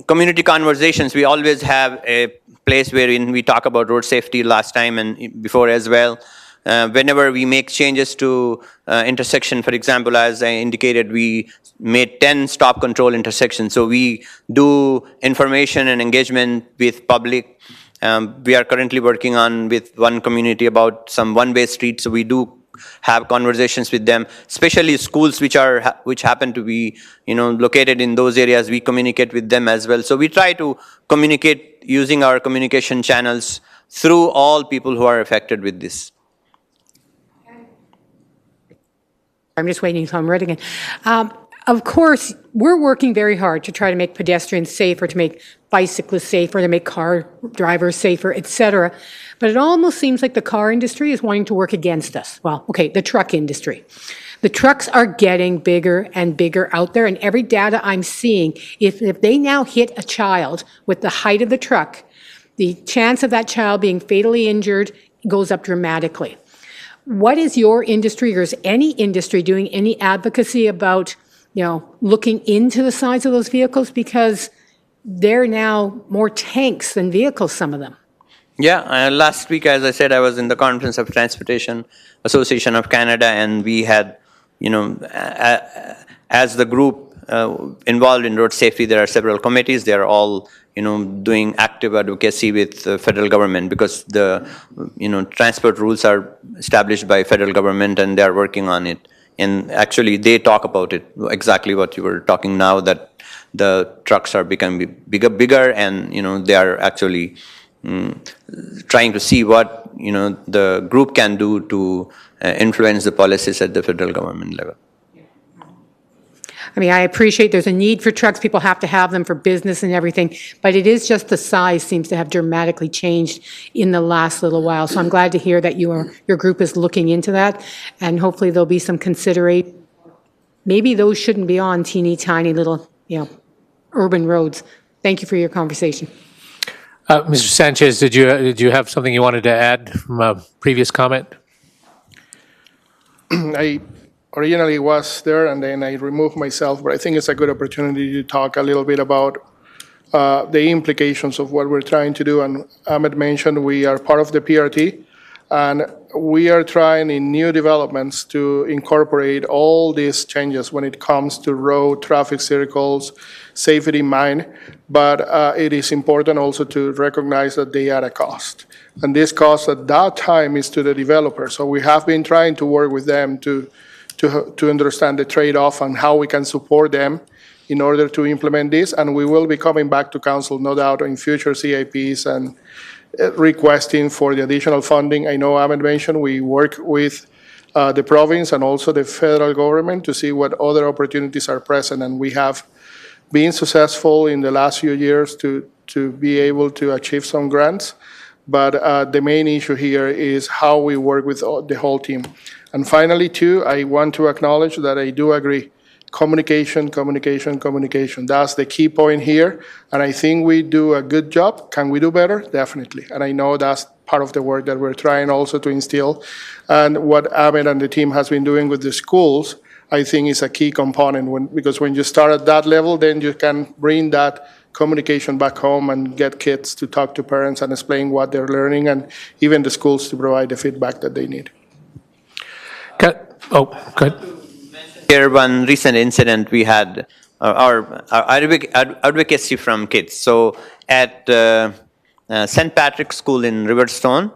community conversations, we always have a place wherein we talk about road safety last time and before as well. Whenever we make changes to intersection, for example, as I indicated, we made 10 stop control intersections. So we do information and engagement with public. We are currently working on with one community about some one-way streets. So we do have conversations with them, especially schools which happen to be located in those areas. We communicate with them as well. So we try to communicate using our communication channels through all people who are affected with this. I'm just waiting until I'm ready again. Of course, we're working very hard to try to make pedestrians safer, to make bicyclists safer, to make car drivers safer, et cetera. But it almost seems like the car industry is wanting to work against us. Well, okay, the truck industry. The trucks are getting bigger and bigger out there, and every data I'm seeing, if they now hit a child with the height of the truck, the chance of that child being fatally injured goes up dramatically. What is your industry, or is any industry doing any advocacy about looking into the size of those vehicles, because they're now more tanks than vehicles, some of them? Yeah, last week, as I said, I was in the Conference of Transportation Association of Canada, and we had, as the group involved in road safety, there are several committees. They are all, doing active advocacy with the federal government, because the, transport rules are established by federal government, and they are working on it. And actually, they talk about it, exactly what you were talking now, that the trucks are becoming bigger, and they are actually trying to see what the group can do to influence the policies at the federal government level. I mean, I appreciate there's a need for trucks. People have to have them for business and everything, but it is just the size seems to have dramatically changed in the last little while. So I'm glad to hear that your group is looking into that, and hopefully there'll be some consideration. Maybe those shouldn't be on teeny tiny little, urban roads. Thank you for your conversation. Mr. Sanchez, did you have something you wanted to add from a previous comment? I originally was there, and then I removed myself, but I think it's a good opportunity to talk a little bit about the implications of what we're trying to do. And Ahmed mentioned we are part of the PRT, and we are trying in new developments to incorporate all these changes when it comes to road, traffic circles, safety in mind. But it is important also to recognize that they are a cost. And this cost at that time is to the developer. So we have been trying to work with them to understand the trade-off and how we can support them in order to implement this. And we will be coming back to council, no doubt, in future CIPs and requesting for the additional funding. I know Ahmed mentioned we work with the province and also the federal government to see what other opportunities are present. And we have been successful in the last few years to be able to achieve some grants. But the main issue here is how we work with the whole team. And finally, too, I want to acknowledge that I do agree. Communication, communication, communication. That's the key point here. And I think we do a good job. Can we do better? Definitely. And I know that's part of the work that we're trying also to instill. And what Ahmed and the team has been doing with the schools, I think is a key component. Because when you start at that level, then you can bring that communication back home and get kids to talk to parents and explain what they're learning, and even the schools to provide the feedback that they need. Go ahead. Here, one recent incident we had, our advocacy from kids. So at St. Patrick's School in Riverstone,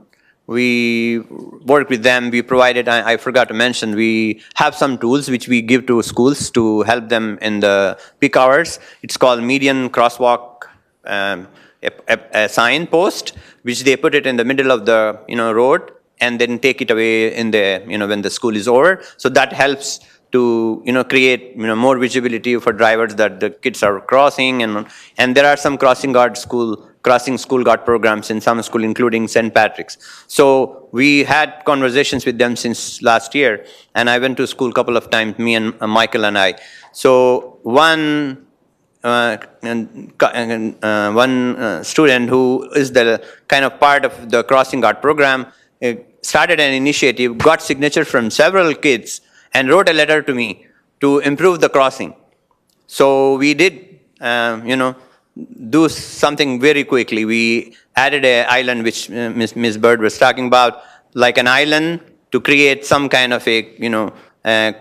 we work with them. We provided, I forgot to mention, we have some tools which we give to schools to help them in the peak hours. It's called median crosswalk a sign post, which they put it in the middle of the road and then take it away in the when the school is over. So that helps to create more visibility for drivers that the kids are crossing, and there are some crossing guard school crossing school guard programs in some school, including St. Patrick's. So we had conversations with them since last year, and I went to school a couple of times, me and Michael and I. So one student who is the kind of part of the crossing guard program started an initiative, got signature from several kids, and wrote a letter to me to improve the crossing. So we did, do something very quickly. We added an island, which Ms. Bird was talking about, like an island to create some kind of a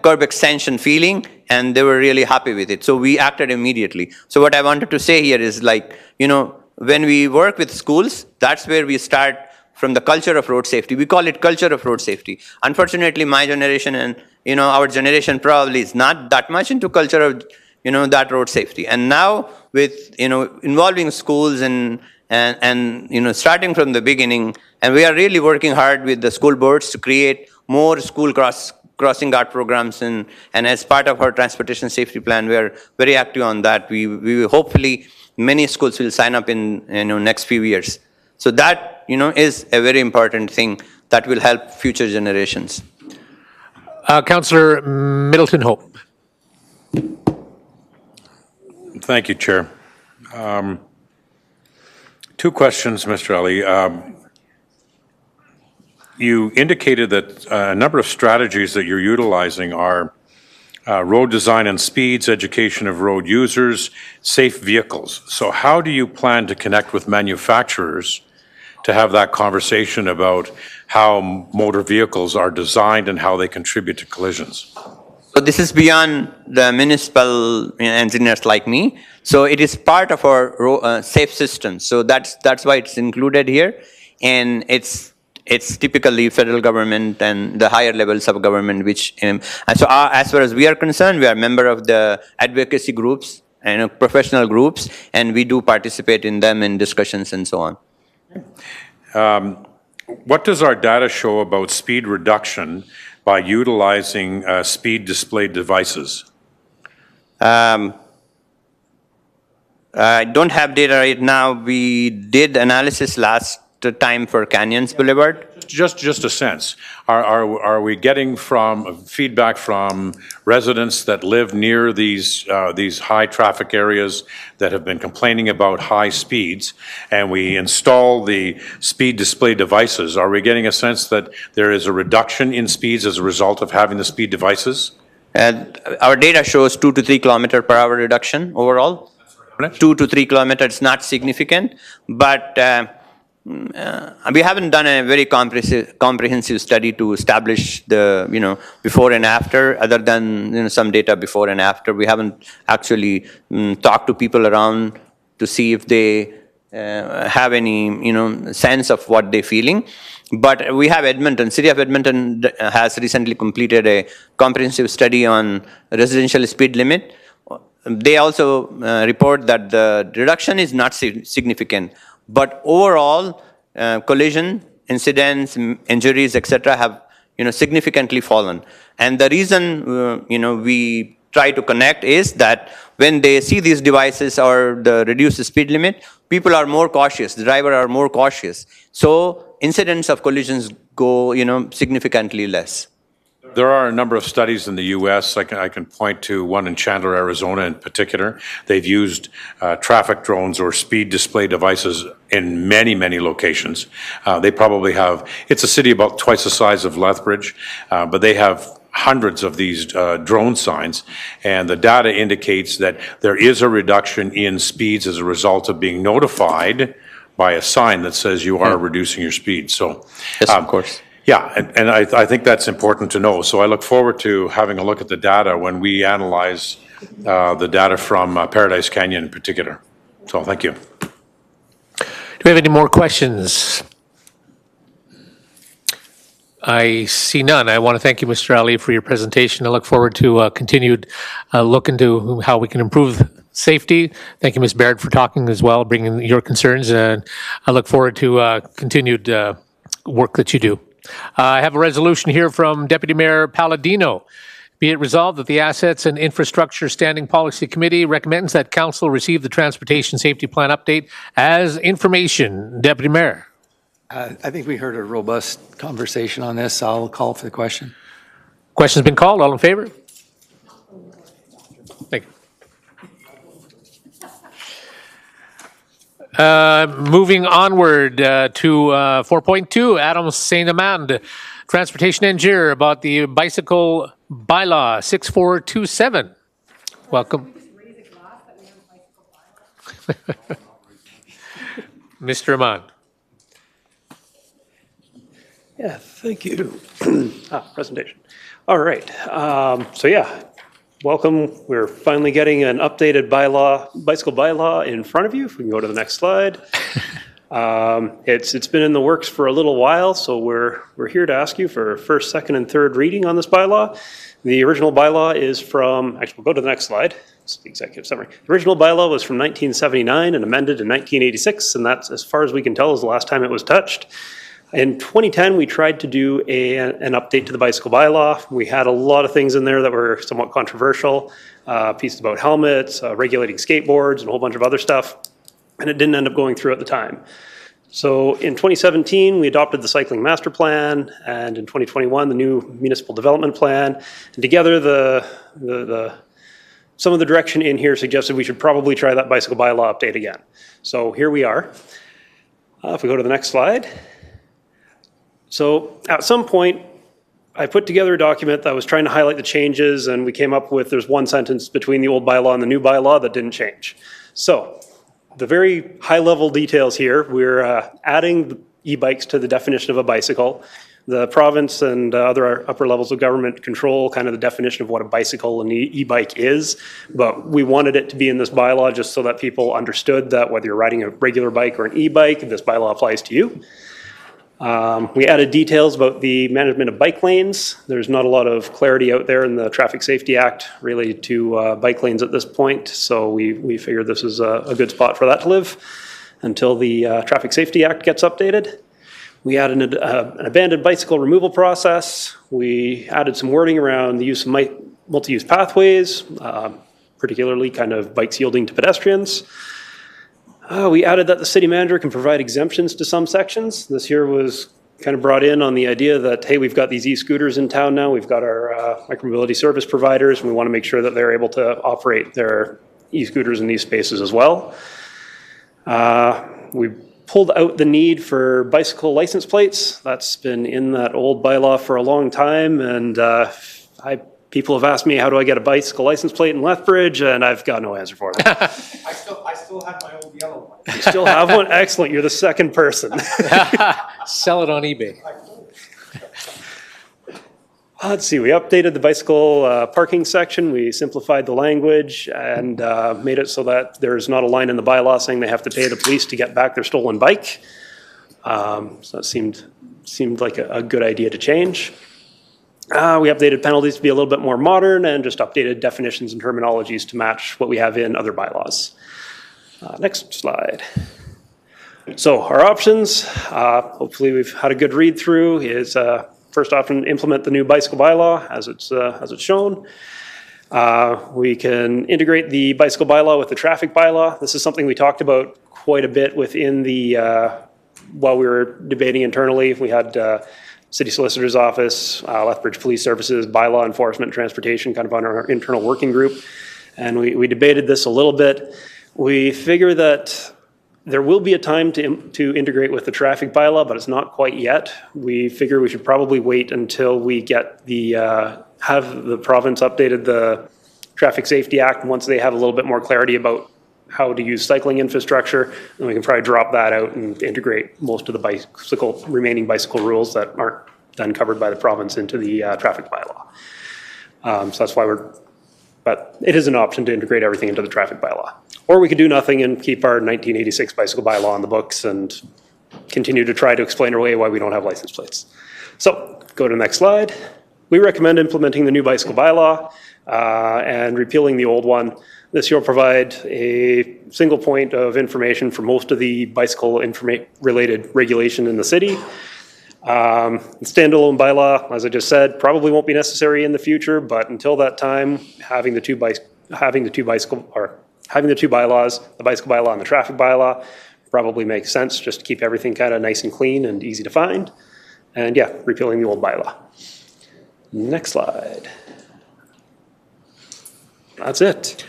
curb extension feeling, and they were really happy with it. So we acted immediately. So what I wanted to say here is when we work with schools, that's where we start from the culture of road safety. We call it culture of road safety. Unfortunately, my generation and our generation probably is not that much into culture of that road safety. And now with involving schools and starting from the beginning, and we are really working hard with the school boards to create more school crossing guard programs, and as part of our transportation safety plan, we are very active on that. We hopefully many schools will sign up in next few years. So that is a very important thing that will help future generations. Councillor Middleton Hope. Thank you, Chair. Two questions, Mr. Ali. You indicated that a number of strategies that you're utilizing are road design and speeds, education of road users, safe vehicles. So how do you plan to connect with manufacturers to have that conversation about how motor vehicles are designed and how they contribute to collisions? So this is beyond the municipal engineers like me. So it is part of our safe system. So that's why it's included here, and it's typically federal government and the higher levels of government. Which so as far as we are concerned, we are a member of the advocacy groups and professional groups, and we do participate in them in discussions and so on. What does our data show about speed reduction by utilizing speed display devices? I don't have data right now. We did analysis last time for Canyons Boulevard. Just a sense. Are we getting feedback from residents that live near these high traffic areas that have been complaining about high speeds, and we install the speed display devices? Are we getting a sense that there is a reduction in speeds as a result of having the speed devices? Our data shows 2 to 3 kilometer per hour reduction overall. 2 to 3 kilometers, it's not significant, but we haven't done a very comprehensive study to establish the before and after, other than some data before and after. We haven't actually talked to people around to see if they have any sense of what they're feeling. But we have Edmonton. City of Edmonton has recently completed a comprehensive study on residential speed limit. They also report that the reduction is not significant, but overall collision incidents, injuries, etc., have significantly fallen. And the reason we try to connect is that when they see these devices or the reduced speed limit, people are more cautious. The drivers are more cautious. So incidents of collisions go significantly less. There are a number of studies in the U.S. I can point to one in Chandler, Arizona in particular. They've used traffic drones or speed display devices in many, many locations. They probably have, it's a city about twice the size of Lethbridge, but they have hundreds of these drone signs, and the data indicates that there is a reduction in speeds as a result of being notified by a sign that says you are reducing your speed. So, yes, of course. Yeah, and I think that's important to know. So I look forward to having a look at the data when we analyze the data from Paradise Canyon in particular. So thank you. Do we have any more questions? I see none. I want to thank you, Mr. Ali, for your presentation. I look forward to continued look into how we can improve safety. Thank you, Ms. Baird, for talking as well, bringing your concerns. And I look forward to continued work that you do. I have a resolution here from Deputy Mayor Palladino. Be it resolved that the Assets and Infrastructure Standing Policy Committee recommends that council receive the Transportation Safety Plan update as information. Deputy Mayor. I think we heard a robust conversation on this. I'll call for the question. Question's been called. All in favor? Thank you. Moving onward to 4.2, Adam St. Amand, Transportation Engineer, about the bicycle bylaw 6427. Welcome. Mr. Amand. Yeah, thank you. Presentation. All right. So yeah, welcome. We're finally getting an updated bicycle bylaw in front of you. If we can go to the next slide. It's been in the works for a little while, so we're here to ask you for first, second, and third reading on this bylaw. The original bylaw is from, actually, we'll go to the next slide. It's the executive summary. The original bylaw was from 1979 and amended in 1986, and that's, as far as we can tell, is the last time it was touched. In 2010, we tried to do an update to the bicycle bylaw. We had a lot of things in there that were somewhat controversial, pieces about helmets, regulating skateboards, and a whole bunch of other stuff, and it didn't end up going through at the time. So in 2017, we adopted the Cycling Master Plan, and in 2021, the new Municipal Development Plan. And together, some of the direction in here suggested we should probably try that bicycle bylaw update again. So here we are. If we go to the next slide. So at some point, I put together a document that was trying to highlight the changes, and we came up with, there's one sentence between the old bylaw and the new bylaw that didn't change. So the very high level details here, we're adding e-bikes to the definition of a bicycle. The province and other upper levels of government control kind of the definition of what a bicycle and e-bike is, but we wanted it to be in this bylaw just so that people understood that whether you're riding a regular bike or an e-bike, this bylaw applies to you. We added details about the management of bike lanes. There's not a lot of clarity out there in the Traffic Safety Act related to bike lanes at this point, so we figured this is a good spot for that to live until the Traffic Safety Act gets updated. We added an abandoned bicycle removal process. We added some wording around the use of multi-use pathways, particularly kind of bikes yielding to pedestrians. We added that the city manager can provide exemptions to some sections. This here was kind of brought in on the idea that, hey, we've got these e-scooters in town now. We've got our micromobility service providers, and we want to make sure that they're able to operate their e-scooters in these spaces as well. We pulled out the need for bicycle license plates. That's been in that old bylaw for a long time, and people have asked me, how do I get a bicycle license plate in Lethbridge? And I've got no answer for them. I still have my old yellow one. You still have one? Excellent. You're the second person. Sell it on eBay. Let's see. We updated the bicycle parking section. We simplified the language and made it so that there's not a line in the bylaw saying they have to pay the police to get back their stolen bike. So that seemed like a good idea to change. We updated penalties to be a little bit more modern and just updated definitions and terminologies to match what we have in other bylaws. Next slide. So our options, hopefully we've had a good read through, is first option, implement the new bicycle bylaw as it's shown. We can integrate the bicycle bylaw with the traffic bylaw. This is something we talked about quite a bit within the, while we were debating internally. We had City Solicitor's Office, Lethbridge Police Services, Bylaw Enforcement, Transportation, kind of on our internal working group. And we debated this a little bit. We figure that there will be a time to integrate with the traffic bylaw, but it's not quite yet. We figure we should probably wait until we get have the province updated the Traffic Safety Act. And once they have a little bit more clarity about how to use cycling infrastructure, then we can probably drop that out and integrate most of the remaining bicycle rules that aren't then covered by the province into the traffic bylaw. So that's why but it is an option to integrate everything into the traffic bylaw. Or we could do nothing and keep our 1986 bicycle bylaw on the books and continue to try to explain away why we don't have license plates. So go to the next slide. We recommend implementing the new bicycle bylaw and repealing the old one. This will provide a single point of information for most of the bicycle related regulation in the city. Standalone bylaw, as I just said, probably won't be necessary in the future, but until that time, having the two bylaws, the bicycle bylaw and the traffic bylaw, probably makes sense just to keep everything kind of nice and clean and easy to find. And yeah, repealing the old bylaw. Next slide. That's it.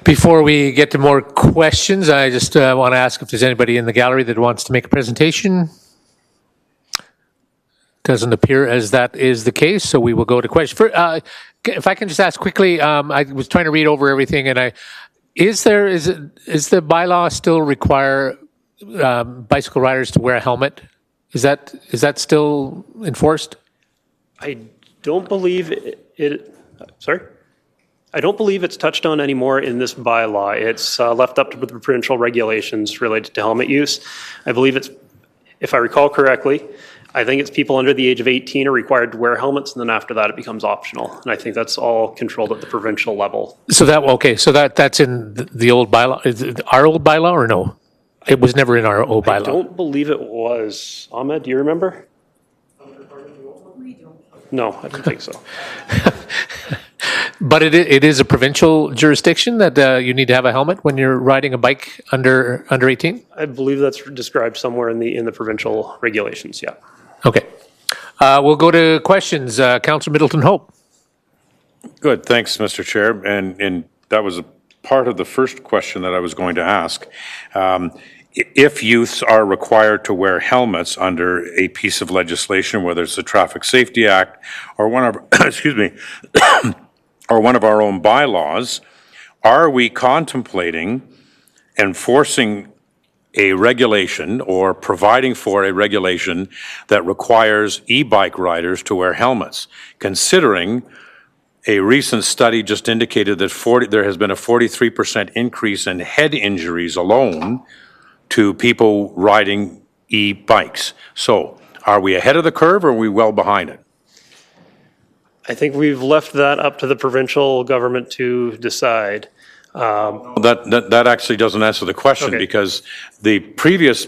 Before we get to more questions, I just want to ask if there's anybody in the gallery that wants to make a presentation. Doesn't appear as that is the case, so we will go to questions. If I can just ask quickly, I was trying to read over everything, and is the bylaw still require bicycle riders to wear a helmet? Is that still enforced? I don't believe sorry? I don't believe it's touched on anymore in this bylaw. It's left up to the provincial regulations related to helmet use. I believe it's, if I recall correctly, I think it's people under the age of 18 are required to wear helmets, and then after that it becomes optional. And I think that's all controlled at the provincial level. So that's in the old bylaw. Is it our old bylaw or no? It was never in our old bylaw. I don't believe it was. Ahmed, do you remember? No, I don't think so. But it is a provincial jurisdiction that you need to have a helmet when you're riding a bike under 18? I believe that's described somewhere in the provincial regulations, yeah. Okay. We'll go to questions. Councillor Middleton Hope. Good, thanks, Mr. Chair. And that was a part of the first question that I was going to ask. If youths are required to wear helmets under a piece of legislation, whether it's the Traffic Safety Act or one of, excuse me, or one of our own bylaws, are we contemplating enforcing a regulation or providing for a regulation that requires e-bike riders to wear helmets, considering a recent study just indicated that there has been a 43% increase in head injuries alone to people riding e-bikes? So are we ahead of the curve or are we well behind it? I think we've left that up to the provincial government to decide. That actually doesn't answer the question, Okay. because the previous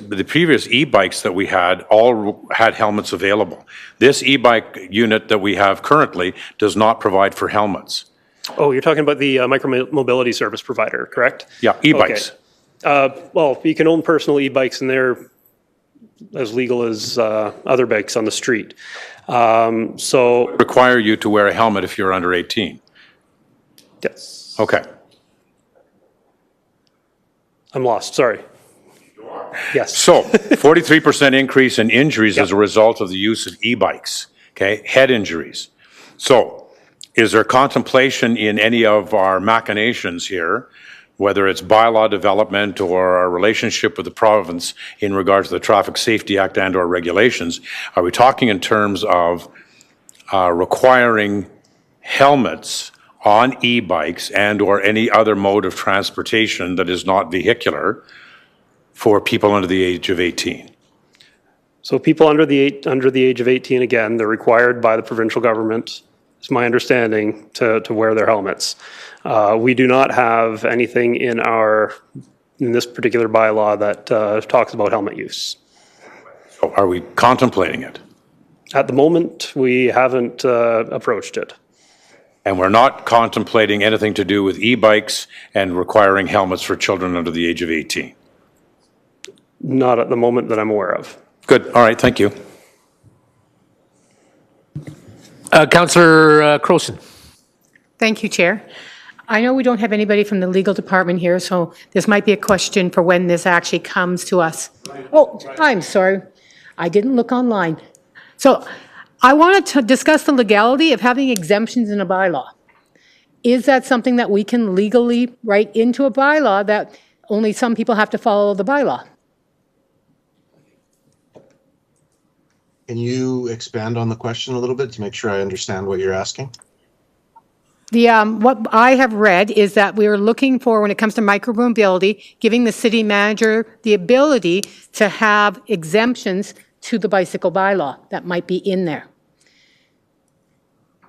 e-bikes that we had all had helmets available. This e-bike unit that we have currently does not provide for helmets. Oh, you're talking about the micro-mobility service provider, correct? Yeah, e-bikes. Okay. Well, you can own personal e-bikes and they're as legal as other bikes on the street. So Require you to wear a helmet if you're under 18. yes, Okay. I'm lost, sorry. Yes. So 43% increase in injuries as a result of the use of e-bikes, okay, head injuries. So is there contemplation in any of our machinations here, whether it's bylaw development or our relationship with the province in regards to the Traffic Safety Act and or regulations, are we talking in terms of requiring helmets on e-bikes and or any other mode of transportation that is not vehicular for people under the age of 18? So people under the age of 18, again, they're required by the provincial government, it's my understanding, to wear their helmets. We do not have anything in this particular bylaw that talks about helmet use. So are we contemplating it? At the moment, we haven't approached it. And we're not contemplating anything to do with e-bikes and requiring helmets for children under the age of 18? Not at the moment that I'm aware of. Good, all right, thank you. Councillor Croson. Thank you, Chair. I know we don't have anybody from the legal department here, so this might be a question for when this actually comes to us. Oh, I'm sorry. I didn't look online. So I wanted to discuss the legality of having exemptions in a bylaw. Is that something that we can legally write into a bylaw that only some people have to follow the bylaw? Can you expand on the question a little bit to make sure I understand what you're asking? What I have read is that we are looking for, when it comes to micromobility, giving the city manager the ability to have exemptions to the bicycle bylaw that might be in there.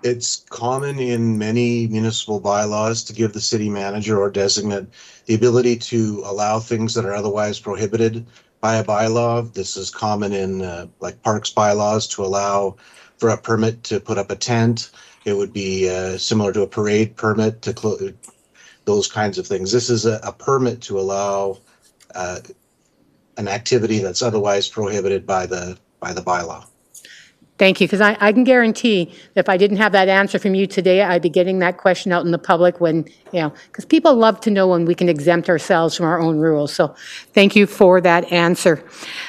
It's common in many municipal bylaws to give the city manager or designate the ability to allow things that are otherwise prohibited by a bylaw. This is common in like parks bylaws to allow for a permit to put up a tent. It would be similar to a parade permit to close, those kinds of things. This is a permit to allow an activity that's otherwise prohibited by the bylaw. Thank you, because I can guarantee that if I didn't have that answer from you today, I'd be getting that question out in the public when, because people love to know when we can exempt ourselves from our own rules. So thank you for that answer.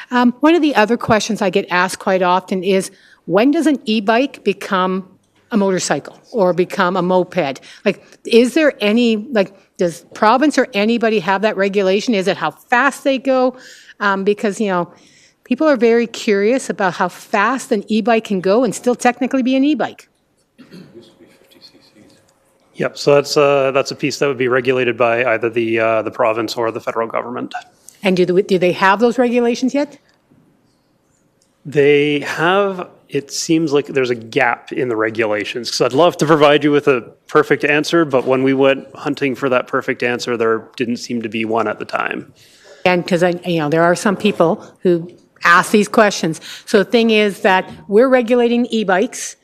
One of the other questions I get asked quite often is, when does an e-bike become a motorcycle or become a moped? Like, is there any, does province or anybody have that regulation? Is it how fast they go? Because, people are very curious about how fast an e-bike can go and still technically be an e-bike. Yep, so that's a piece that would be regulated by either the province or the federal government. And do they have those regulations yet? They have, it seems like there's a gap in the regulations. So I'd love to provide you with a perfect answer, but when we went hunting for that perfect answer, there didn't seem to be one at the time. And because there are some people who ask these questions. So the thing is that we're regulating e-bikes.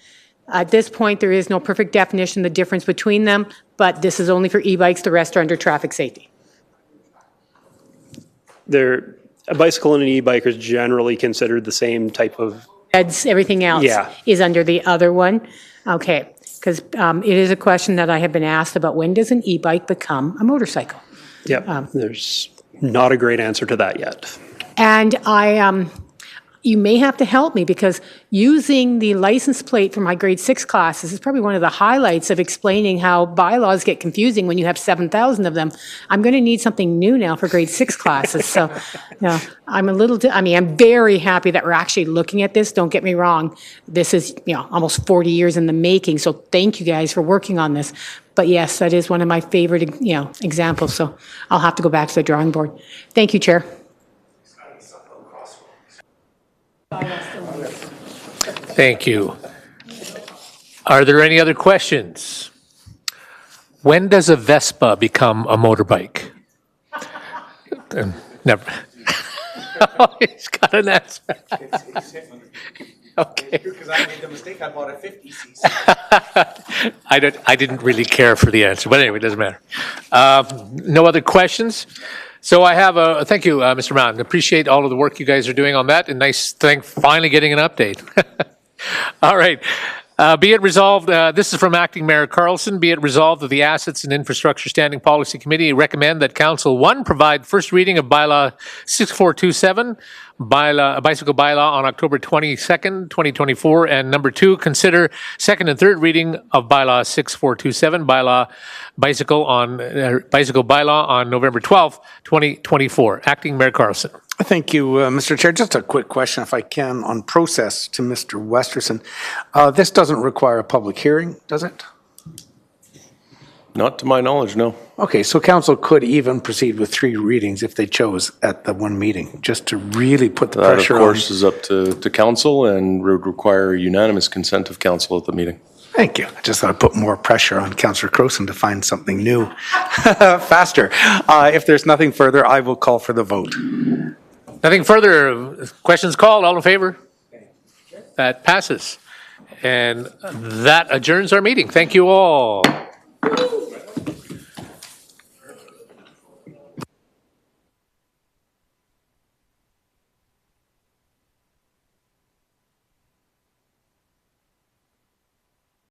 At this point, there is no perfect definition, the difference between them, but this is only for e-bikes. The rest are under traffic safety. A bicycle and an e-bike are generally considered the same type of... Everything else is under the other one. Okay, because it is a question that I have been asked about, when does an e-bike become a motorcycle? Yep, there's not a great answer to that yet. And you may have to help me, because using the license plate for my grade 6 classes is probably one of the highlights of explaining how bylaws get confusing when you have 7,000 of them. I'm going to need something new now for grade 6 classes. So I'm very happy that we're actually looking at this. Don't get me wrong. This is, almost 40 years in the making. So thank you guys for working on this. But yes, that is one of my favorite, examples. So I'll have to go back to the drawing board. Thank you, Chair. Thank you. Are there any other questions? When does a Vespa become a motorbike? Never. He's got an answer. Okay. Because I made the mistake, I bought a 50cc. I didn't really care for the answer, but anyway, it doesn't matter. No other questions? So I have a, thank you, Mr. Mountain. Appreciate all of the work you guys are doing on that, and nice thing finally getting an update. All right. Be it resolved, this is from Acting Mayor Carlson, be it resolved that the Assets and Infrastructure Standing Policy Committee recommend that Council, 1, provide first reading of Bylaw 6427, bicycle bylaw on October 22nd, 2024, and number 2, consider second and third reading of Bylaw 6427, bicycle bylaw on November 12th, 2024. Acting Mayor Carlson. Thank you, Mr. Chair. Just a quick question, if I can, on process to Mr. Westerson. This doesn't require a public hearing, does it? Not to my knowledge, no. Okay, so council could even proceed with 3 readings if they chose at the one meeting, just to really put the pressure on. That, of course, is up to council and would require unanimous consent of council at the meeting. Thank you. I just thought I'd put more pressure on Councillor Crowson to find something new faster. If there's nothing further, I will call for the vote. Nothing further. Questions called. All in favor? That passes. And that adjourns our meeting. Thank you all.